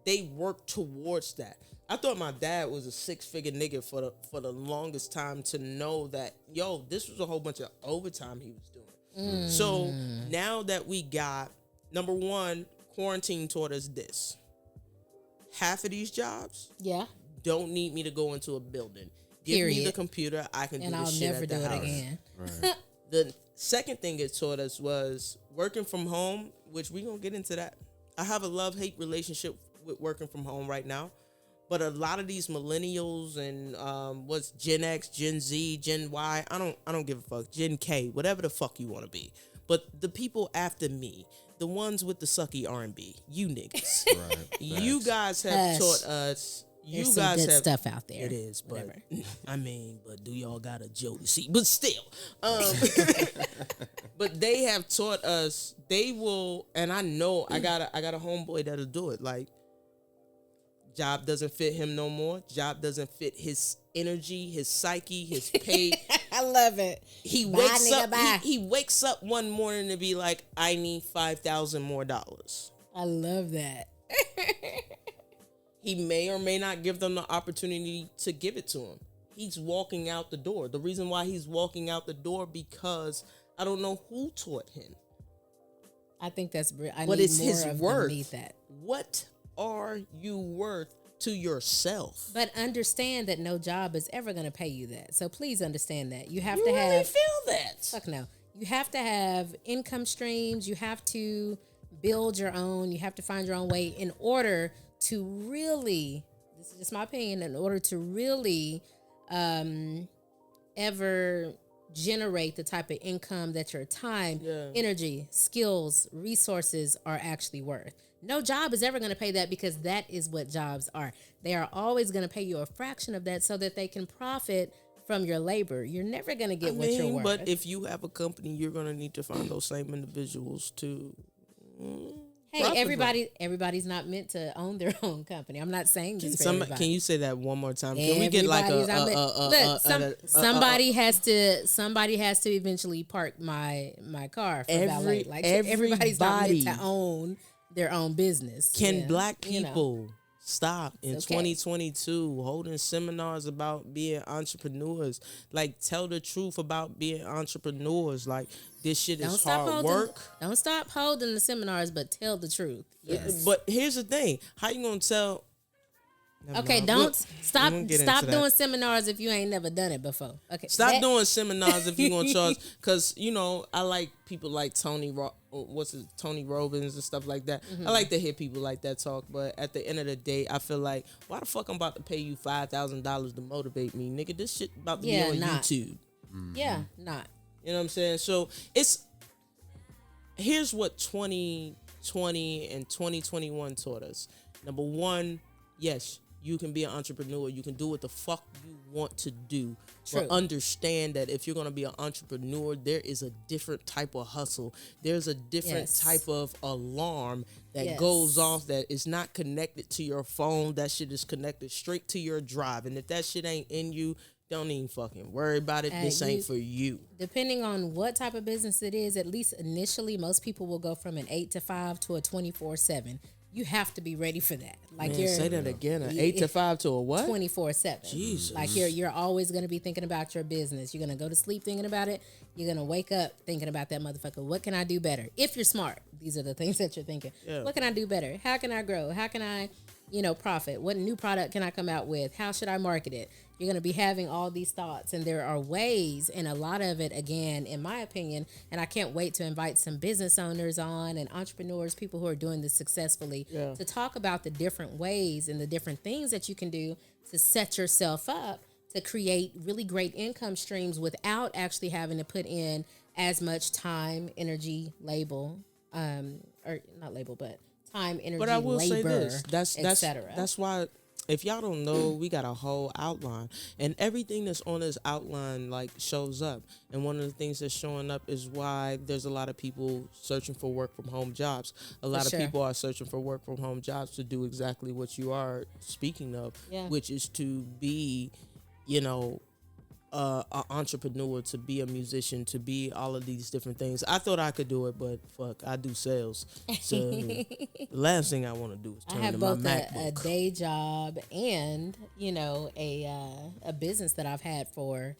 they work towards that. I thought my dad was a 6-figure nigga for the longest time to know that, yo, this was a whole bunch of overtime he was doing. So now that we got, number one, quarantine taught us this. Half of these jobs don't need me to go into a building. Give me the computer, I can do this shit at the house. And I'll never do it again. Right. The second thing it taught us was working from home, which we're going to get into that. I have a love-hate relationship with working from home right now. But a lot of these millennials and what's Gen X, Gen Z, Gen Y, I don't give a fuck. Gen K, whatever the fuck you want to be. But the people after me, the ones with the sucky R&B, you niggas, right, you guys have taught us. There's some good stuff out there. It is, but I mean, but do y'all got a Jodeci? But still, but they have taught us. They will, and I know I got a homeboy that'll do it. Like, job doesn't fit him no more. Job doesn't fit his energy, his psyche, his pay. I love it. He wakes up one morning to be like, I need $5,000 more. I love that. He may or may not give them the opportunity to give it to him. He's walking out the door. The reason why he's walking out the door, because I don't know who taught him. I think that's brilliant. But it's his worth. Need that. What are you worth to yourself? But understand that no job is ever going to pay you that. So please understand that. You have to have... You really feel that? Fuck no. You have to have income streams. You have to build your own. You have to find your own way in order to really, this is just my opinion, in order to really ever generate the type of income that your time, energy, skills, resources are actually worth. No job is ever going to pay that, because that is what jobs are. They are always going to pay you a fraction of that so that they can profit from your labor. You're never going to get what you're worth. But if you have a company, you're going to need to find those same individuals to... Hey, everybody's not meant to own their own company. I'm not saying this for everybody. Can you say that one more time? Can we get like somebody has to eventually park my car for valet. Like, everybody's not meant to own their own business. Can black people stop in 2022 holding seminars about being entrepreneurs? Like, tell the truth about being entrepreneurs. Like, this shit is hard work. Don't stop holding the seminars, but tell the truth. Yes. But here's the thing. How you gonna tell? Okay, stop doing seminars if you ain't never done it before. Okay, stop doing seminars if you gonna charge. Because I like people like Tony Robbins and stuff like that. Mm-hmm. I like to hear people like that talk. But at the end of the day, I feel like, why the fuck I'm about to pay you $5,000 to motivate me, nigga? This shit about to be on YouTube. Mm-hmm. Yeah, not. You know what I'm saying? So here's what 2020 and 2021 taught us. Number one, yes, you can be an entrepreneur. You can do what the fuck you want to do. True. But understand that if you're going to be an entrepreneur, there is a different type of hustle. There's a different type of alarm that goes off that is not connected to your phone. That shit is connected straight to your drive. And if that shit ain't in you, don't even fucking worry about it. This ain't for you. Depending on what type of business it is, at least initially, most people will go from an 8 to 5 to a 24/7. You have to be ready for that. Like, say that again. An 8 to 5 to a what? 24/7. Jesus. Like, you're always going to be thinking about your business. You're going to go to sleep thinking about it. You're going to wake up thinking about that motherfucker. What can I do better? If you're smart, these are the things that you're thinking. Yeah. What can I do better? How can I grow? How can I, profit? What new product can I come out with? How should I market it? You're going to be having all these thoughts, and there are ways, and a lot of it, again, in my opinion, and I can't wait to invite some business owners on and entrepreneurs, people who are doing this successfully, to talk about the different ways and the different things that you can do to set yourself up to create really great income streams without actually having to put in as much time, energy, time, energy, but I will labor, say this. etc. That's why, if y'all don't know, we got a whole outline, and everything that's on this outline shows up. And one of the things that's showing up is why there's a lot of people searching for work from home jobs. A lot of people are searching for work from home jobs to do exactly what you are speaking of, which is to be, an entrepreneur, to be a musician, to be all of these different things. I thought I could do it, but fuck, I do sales. So the last thing I want to do is turn I have to both my a MacBook. day job and a business that I've had for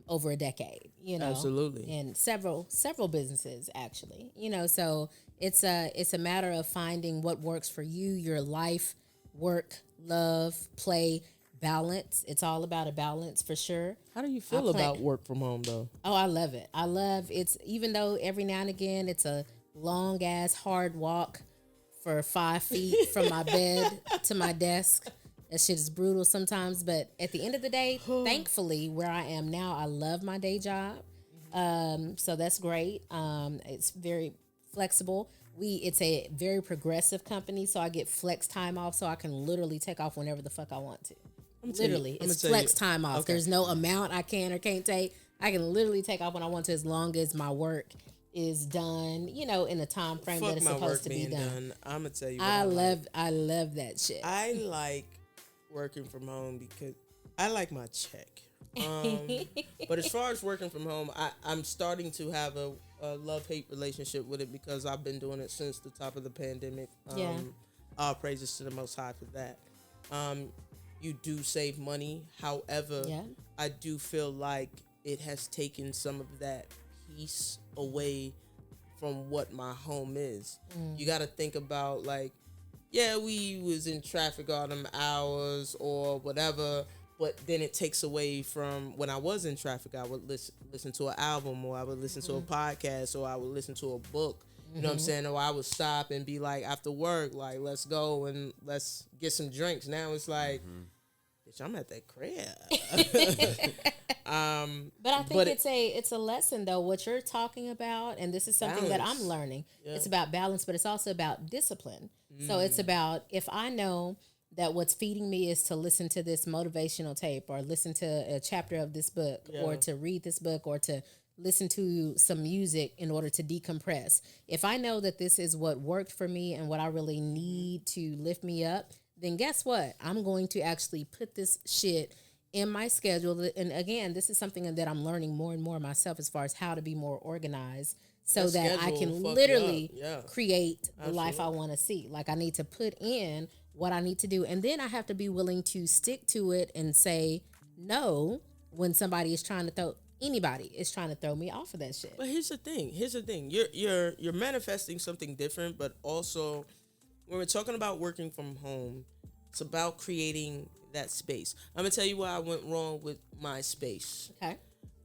over a decade. Absolutely. And several businesses actually. So it's a matter of finding what works for you, your life, work, love, play, balance. It's all about a balance for sure. How do you feel about work from home, though? Oh, I love it. I love it's, even though every now and again it's a long ass hard walk for 5 feet from my bed to my desk. That shit is brutal sometimes, but at the end of the day, thankfully, where I am now, I love my day job. So that's great. It's very flexible. It's a very progressive company, so I get flex time off, so I can literally take off whenever the fuck I want to. Literally, it's flex time off. Okay. There's no amount I can or can't take. I can literally take off when I want to, as long as my work is done, in a time frame that it's supposed to be done. I'm gonna tell you, I love that shit. I like working from home because I like my check. But as far as working from home, I'm starting to have a love-hate relationship with it, because I've been doing it since the top of the pandemic. All praises to the Most High for that. You do save money. However, I do feel like it has taken some of that peace away from what my home is. You got to think about, like, we was in traffic all them hours or whatever, but then it takes away from when I was in traffic. I would listen to an album, or I would listen to a podcast, or I would listen to a book. You know what I'm saying? Or I would stop and be like, after work, like, let's go and let's get some drinks. Now it's like, bitch, I'm at that crib. But I think it's a lesson, though, what you're talking about, and this is something that I'm learning. It's about balance, but it's also about discipline. So it's about, if I know that what's feeding me is to listen to this motivational tape, or listen to a chapter of this book, or to read this book, or to listen to some music in order to decompress. If I know that this is what worked for me and what I really need to lift me up, then guess what? I'm going to actually put this shit in my schedule. And again, this is something that I'm learning more and more myself, as far as how to be more organized, so that I can literally create the life I want to see. Like, I need to put in what I need to do, and then I have to be willing to stick to it and say no when anybody is trying to throw me off of that shit. But here's the thing. You're manifesting something different, but also when we're talking about working from home, it's about creating that space. I'm gonna tell you why I went wrong with my space. Okay.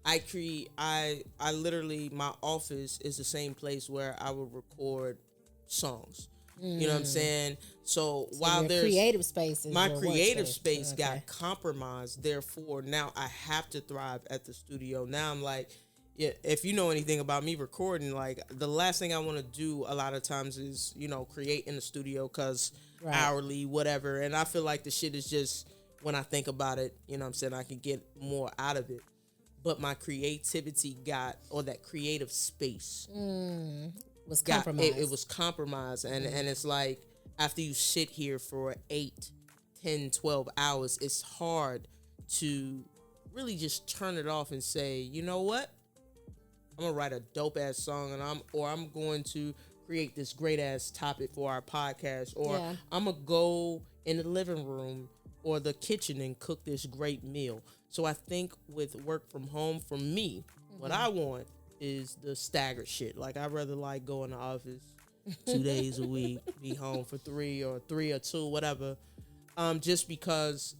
I literally, my office is the same place where I would record songs. You know what I'm saying? So while there's creative space, my creative space got compromised. Therefore, now I have to thrive at the studio. Now I'm like, if you know anything about me recording, like, the last thing I want to do a lot of times is, create in the studio, because hourly, whatever. And I feel like the shit is just, when I think about it, I can get more out of it. But my creativity or that creative space was compromised. It was compromised. And it's like, after you sit here for 8, 10, 12 hours, it's hard to really just turn it off and say, you know what? I'm gonna write a dope ass song, and I'm going to create this great ass topic for our podcast, or I'm gonna go in the living room or the kitchen and cook this great meal. So I think with work from home, for me, what I want is the staggered shit. Like, I'd rather like go in the office 2 days a week, be home for 3 or 2, whatever. Just because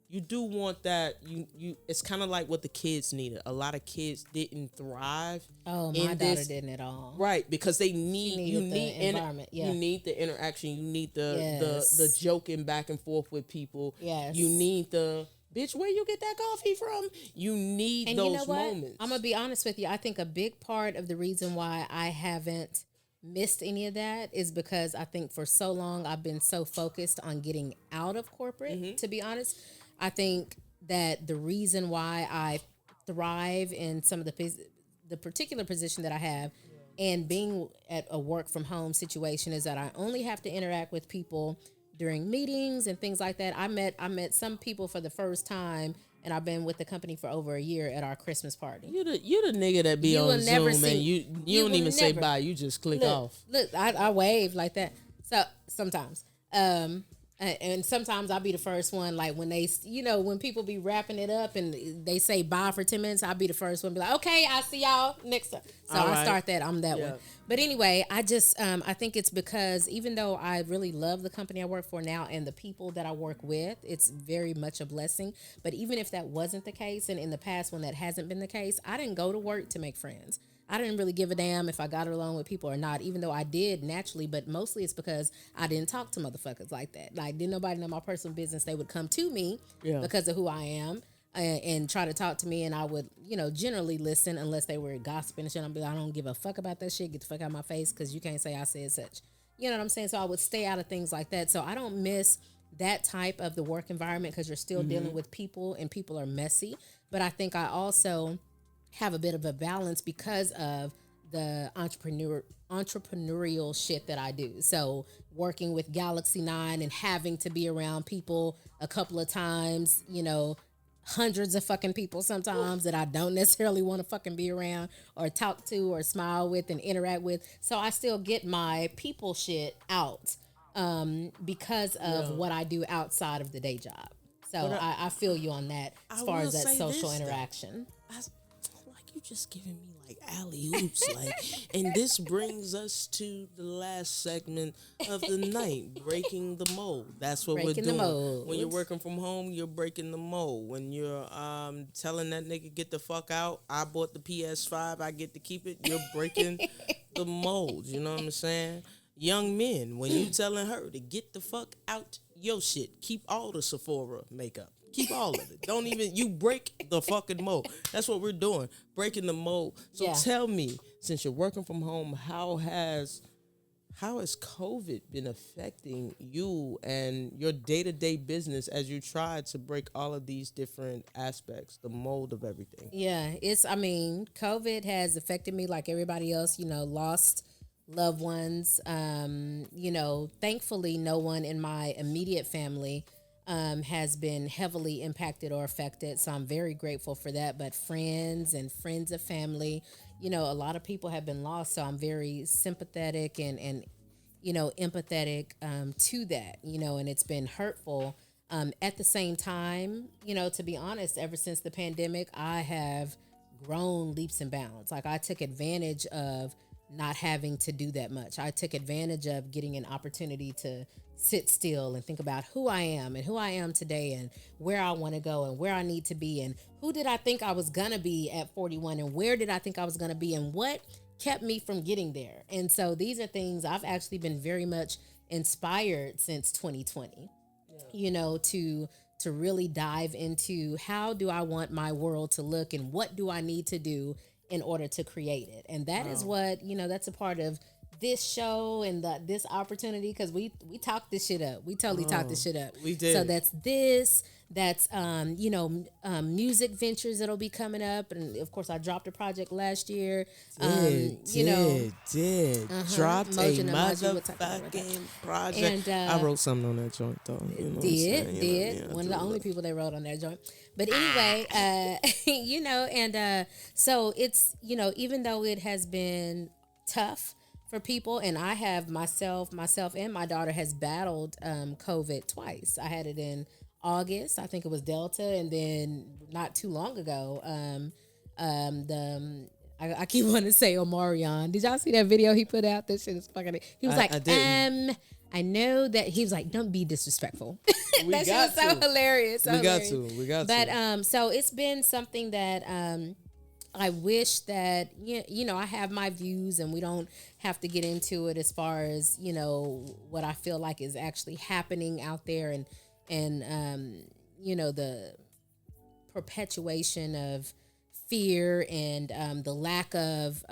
you do want that. You it's kind of like what the kids needed. A lot of kids didn't thrive. Oh, my daughter didn't at all. Right, because they need the environment. You need the interaction. You need the joking back and forth with people. Yes. You need the bitch, where you get that coffee from? You need and those you know what? moments. I'm gonna be honest with you. I think a big part of the reason why I haven't missed any of that is because I think for so long I've been so focused on getting out of corporate. To be honest, I think that the reason why I thrive in some of the particular position that I have and being at a work from home situation is that I only have to interact with people during meetings and things like that. I met some people for the first time and I've been with the company for over a year at our Christmas party. You the nigga that be on Zoom and you don't even say bye. You just click off. Look, I wave like that. So sometimes, and sometimes I'll be the first one. Like when they, when people be wrapping it up and they say bye for 10 minutes, I'll be the first one. Be like, okay, I'll see y'all next time. So I start that. I'm that one. But anyway, I just I think it's because even though I really love the company I work for now and the people that I work with, it's very much a blessing. But even if that wasn't the case, and in the past when that hasn't been the case, I didn't go to work to make friends. I didn't really give a damn if I got along with people or not, even though I did naturally, but mostly it's because I didn't talk to motherfuckers like that. Like, didn't nobody know my personal business. They would come to me because of who I am and try to talk to me, and I would, generally listen unless they were gossiping and shit. I'd be like, I don't give a fuck about that shit. Get the fuck out of my face because you can't say I said such. You know what I'm saying? So I would stay out of things like that. So I don't miss that type of the work environment because you're still dealing with people and people are messy. But I think I also have a bit of a balance because of the entrepreneurial shit that I do. So working with Galaxy 9 and having to be around people a couple of times, hundreds of fucking people sometimes that I don't necessarily want to fucking be around or talk to or smile with and interact with. So I still get my people shit out because of what I do outside of the day job. So I feel you on that as far as that social interaction. You just giving me like alley oops, and this brings us to the last segment of the night, breaking the mold. That's what we're doing. When you're working from home, you're breaking the mold. When you're telling that nigga get the fuck out, I bought the PS5, I get to keep it. You're breaking the mold. You know what I'm saying? Young men, when you telling her to get the fuck out your shit, keep all the Sephora makeup. Keep all of it. Don't even, you break the fucking mold. That's what we're doing, breaking the mold. So tell me, since you're working from home, how has COVID been affecting you and your day-to-day business as you try to break all of these different aspects, the mold of everything? Yeah, COVID has affected me like everybody else, lost loved ones. Thankfully, no one in my immediate family has been heavily impacted or affected. So I'm very grateful for that. But friends and friends of family, a lot of people have been lost. So I'm very sympathetic and empathetic to that, and it's been hurtful. At the same time, to be honest, ever since the pandemic, I have grown leaps and bounds. Like I took advantage of not having to do that much. I took advantage of getting an opportunity to sit still and think about who I am and who I am today and where I want to go and where I need to be and who did I think I was going to be at 41 and where did I think I was going to be and what kept me from getting there. And so these are things I've actually been very much inspired since 2020, to really dive into how do I want my world to look and what do I need to do in order to create it. And that is what, that's a part of this show and this opportunity because we talked this shit up. We totally talked this shit up. We did. So that's this. That's music ventures that'll be coming up, and of course I dropped a project last year. Dropped a motherfucking project. And I wrote something on that joint though. One of the only people that wrote on that joint. But anyway, so it's even though it has been tough for people, and I have myself and my daughter has battled COVID twice. I had it in August, I think it was Delta, and then not too long ago, I keep wanting to say Omarion. Did y'all see that video he put out? This shit is fucking. He was I know that he was like, don't be disrespectful. That shit was so hilarious. We got to. But so it's been something that I wish that I have my views and we don't have to get into it as far as what I feel like is actually happening out there and the perpetuation of fear and the lack of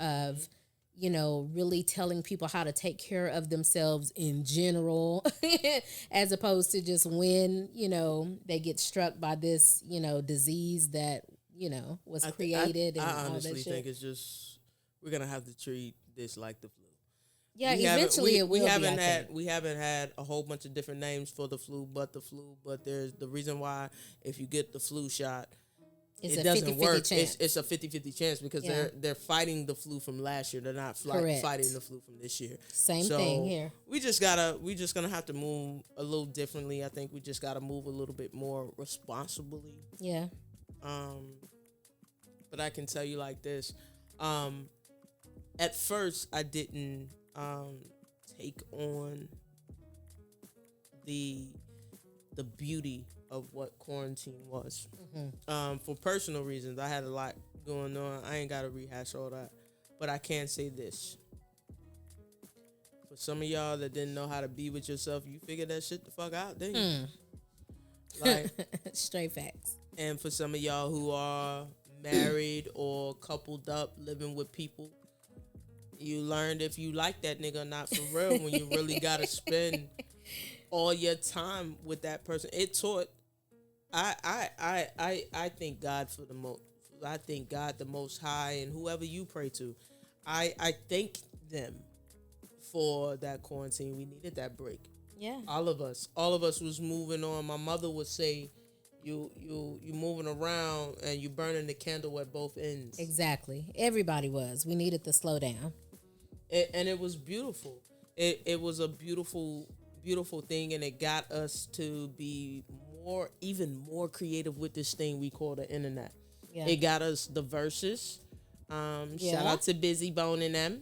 really telling people how to take care of themselves in general as opposed to just when they get struck by this disease that was created. I honestly think it's just we're gonna have to treat this like the flu. Yeah, eventually it will. We haven't had a whole bunch of different names for the flu, but there's the reason why if you get the flu shot, It's it a doesn't 50-50 work. chance. It's a 50-50 chance because they're fighting the flu from last year. They're not fighting the flu from this year. Same thing here. We just gonna have to move a little differently. I think we just gotta move a little bit more responsibly. Yeah. But I can tell you like this. At first I didn't take on the beauty of what quarantine was. For personal reasons, I had a lot going on. I ain't gotta rehash all that, but I can say this: for some of y'all that didn't know how to be with yourself, you figured that shit the fuck out, didn't you? Like, straight facts. and for some of y'all who are married or coupled up, living with people, you learned if you like that nigga or not for real when you really gotta spend all your time with that person. It taught. I thank God for the most. I thank God the Most High and whoever you pray to. I thank them for that quarantine. We needed that break. Yeah. All of us was moving on. My mother would say, you moving around and you burning the candle at both ends. Exactly. Everybody was. We needed to slow down. And it was beautiful. It was a beautiful thing, and it got us to be even more creative with this thing we call the internet. Yeah. It got us the verses. Shout out to Busy Bone and them.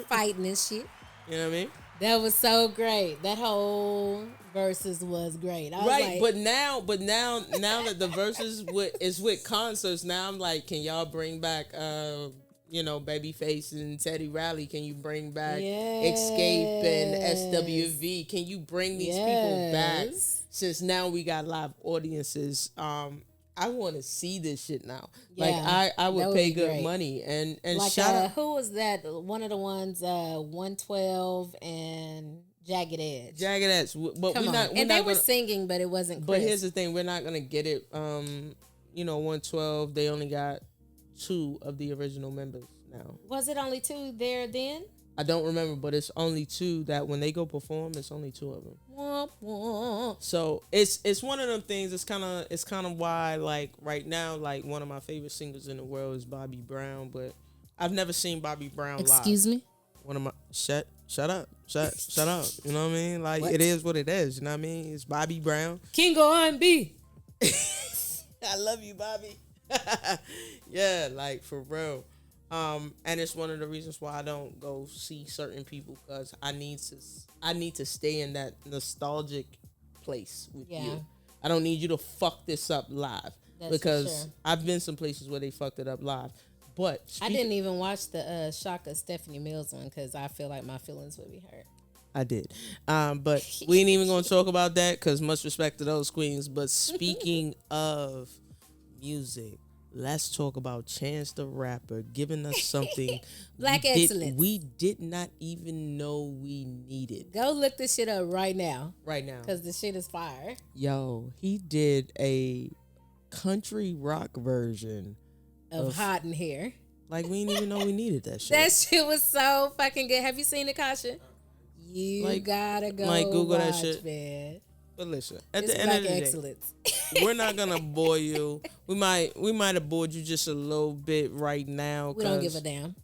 Fighting and shit. You know what I mean? That was so great. That whole verses was great. I was like, but now that the verses is with concerts, now I'm like, can y'all bring back Babyface and Teddy Riley? Can you bring back Escape and SWV? Can you bring these people back? Since now we got live audiences, I want to see this shit now. Yeah, like I would pay good great money and like, shout out. Who was that? One of the ones 112 and Jagged Edge. Jagged Edge, but we're not. And they were singing, but it wasn't. But here's the thing: we're not gonna get it. 112. They only got 2 of the original members now. Was it only 2 there then? I don't remember, but it's only 2 that when they go perform, it's only 2 of them. Womp, womp. So it's one of them things. It's kind of why, like, right now, like, one of my favorite singers in the world is Bobby Brown, but I've never seen Bobby Brown live. Excuse me? One of my shut up. You know what I mean? Like, what? It is what it is. You know what I mean? It's Bobby Brown, King of R&B. I love you, Bobby. Yeah, like, for real. And it's one of the reasons why I don't go see certain people, because I need to stay in that nostalgic place with you. I don't need you to fuck this up live. That's because I've been some places where they fucked it up live. But I didn't even watch the Shaka Stephanie Mills one because I feel like my feelings would be hurt. I did. But we ain't even going to talk about that because much respect to those queens. But speaking of music, let's talk about Chance the Rapper giving us something Black excellence we did not even know we needed. Go look this shit up right now. Right now. Because the shit is fire. Yo, he did a country rock version of Hot in Here. Like, we didn't even know we needed that shit. That shit was so fucking good. Have you seen it, Kasha? You gotta go Google watch, that shit. Man. But listen, at the end of the day, we're not gonna bore you. We might have bored you just a little bit right now. We don't give a damn.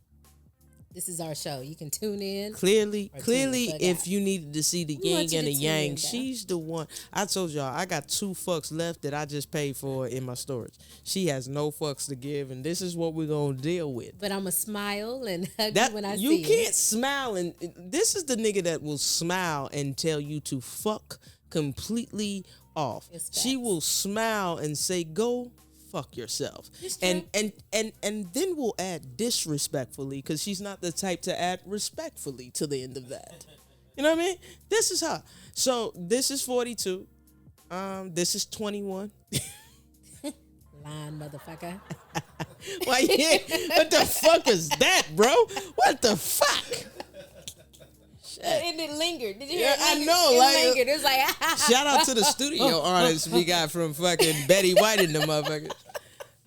This is our show. You can tune in. Clearly, if you needed to see the yin and the yang, she's the one. I told y'all, I got 2 fucks left that I just paid for in my storage. She has no fucks to give, and this is what we're gonna deal with. But I'ma smile and hug you when I see you. You can't smile, and this is the nigga that will smile and tell you to fuck completely off. She will smile and say, "Go fuck yourself," and then we'll add disrespectfully, because she's not the type to add respectfully to the end of that. You know what I mean? This is her. So this is 42. This is 21. Lying motherfucker. Why? Yeah. What the fuck is that, bro? What the fuck? And it lingered. Did you hear it? I know. It lingered. It was like, shout out to the studio artists we got from fucking Betty White and the motherfuckers.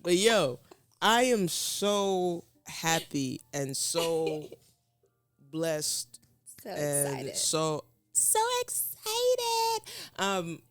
But yo, I am so happy and so blessed excited. so excited. I'm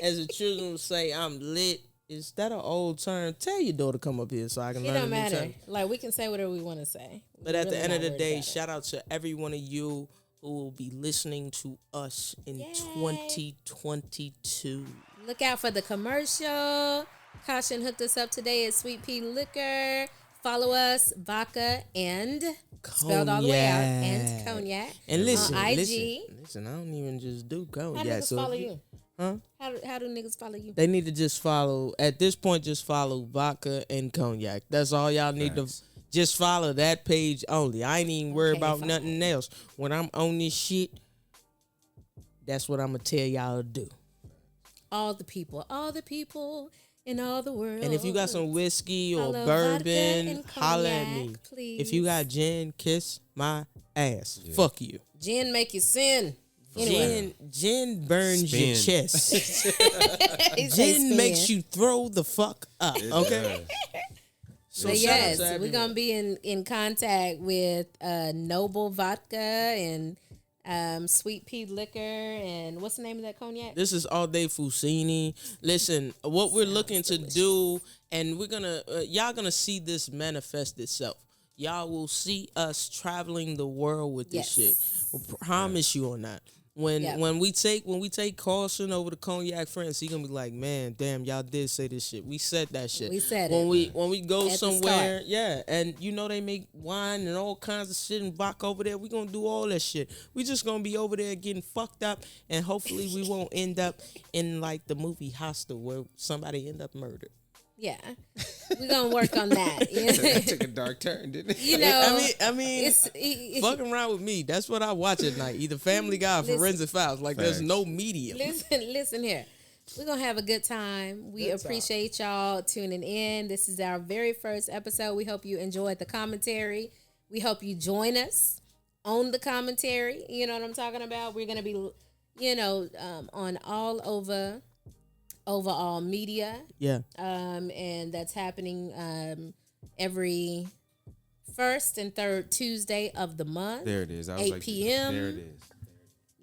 as the children would say, I'm lit. is that an old term? Tell your daughter come up here so I can It learn don't a new matter. term. Like, we can say whatever we want to say. But at the end of the day, shout out to every one of you who will be listening to us in 2022. Look out for the commercial. Caution hooked us up today at Sweet Pea Liquor. Follow us, Vodka and spelled all the way out, and Cognac. And listen, on IG. listen, I don't even just do How Cognac. niggas So follow you? huh? How do niggas follow you? They need to just follow. At this point, just follow Vodka and Cognac. That's all y'all need to. Just follow that page only. I ain't even worried about nothing else. When I'm on this shit, that's what I'm gonna tell y'all to do. All the people in all the world. And if you got some whiskey or Follow bourbon, Vodka and holla at Cognac, me. please. If you got gin, kiss my ass. Yeah. Fuck you. Gin make you sin. Anyway. Gin burns your chest. Gin makes you throw the fuck up. Okay. So yes, we're gonna be in contact with Noble Vodka and Sweet Pea Liquor, and what's the name of that cognac? This is All Day Fusini. Listen, what we're looking to do, and we're gonna y'all gonna see this manifest itself. Y'all will see us traveling the world with this shit. We'll promise you on that. When we take Carcione over to Cognac France, he gonna be like, man, damn, y'all did say this shit. We said that shit. We said when it. When we go somewhere, and you know they make wine and all kinds of shit and vodka over there. We gonna do all that shit. We just gonna be over there getting fucked up, and hopefully we won't end up in like the movie Hostel where somebody end up murdered. Yeah, we're gonna work on that. That took a dark turn, didn't it? You know, I mean, fucking around with me. That's what I watch at night. Either Family Guy or Forensic Files. Like, there's no medium. Listen here. We're gonna have a good time. We appreciate y'all tuning in. This is our very first episode. We hope you enjoyed the commentary. We hope you join us on the commentary. You know what I'm talking about? We're gonna be, on all over. Overall media. Yeah. And that's happening every first and third Tuesday of the month. There it is. 8 p.m. There it is.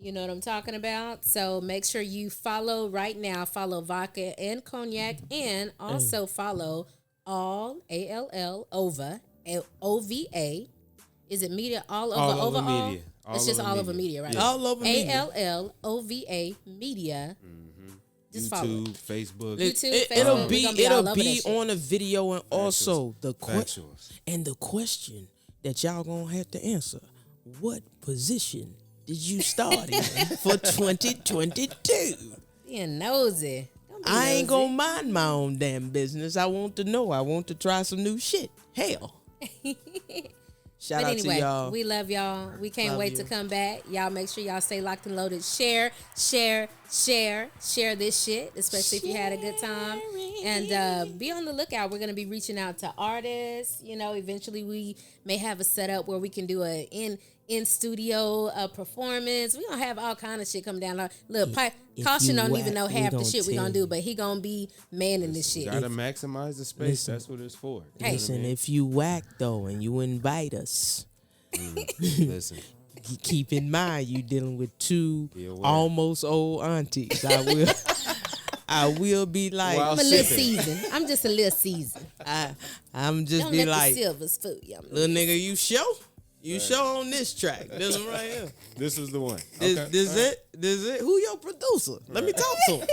You know what I'm talking about? So make sure you follow right now. Follow Vodka and Cognac, and also follow all ALL over OVA. Is it media all over media? It's just all over media, right? Yeah. All over media. ALLOVA media. Just YouTube, Facebook. It'll be on a video, and also the question that y'all gonna have to answer: what position did you start in for 2022? Being nosy. I ain't gonna mind my own damn business. I want to know. I want to try some new shit. Hell. Shout out to y'all. We love y'all. We can't wait to come back. Y'all make sure y'all stay locked and loaded. Share this shit, especially if you had a good time. And be on the lookout. We're going to be reaching out to artists. You know, eventually we may have a setup where we can do a in studio performance. We're going to have all kind of shit come down. Look, Caution don't even know half the shit we're going to do, but he going to be manning this shit. Got to maximize the space. That's what it's for. Listen, if you whack, though, and you invite us, listen. Keep in mind you dealing with two almost old aunties. I will be like, I'm a little seasoned. I'm just a little seasoned. I'm just don't be let like, the silvers fool you. Little nigga, you show? You show on this track. This one right here. This is the one. This it. Who your producer? Let me talk to him.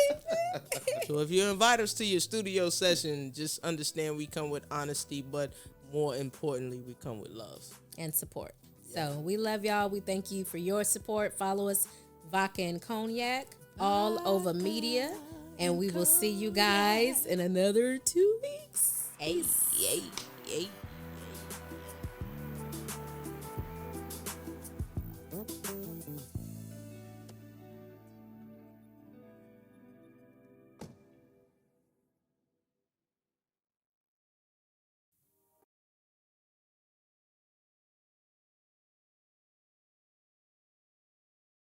So if you invite us to your studio session, just understand we come with honesty, but more importantly, we come with love and support. So we love y'all. We thank you for your support. Follow us, Vodka and Cognac, all over media. And we will see you guys in another 2 weeks. Hey.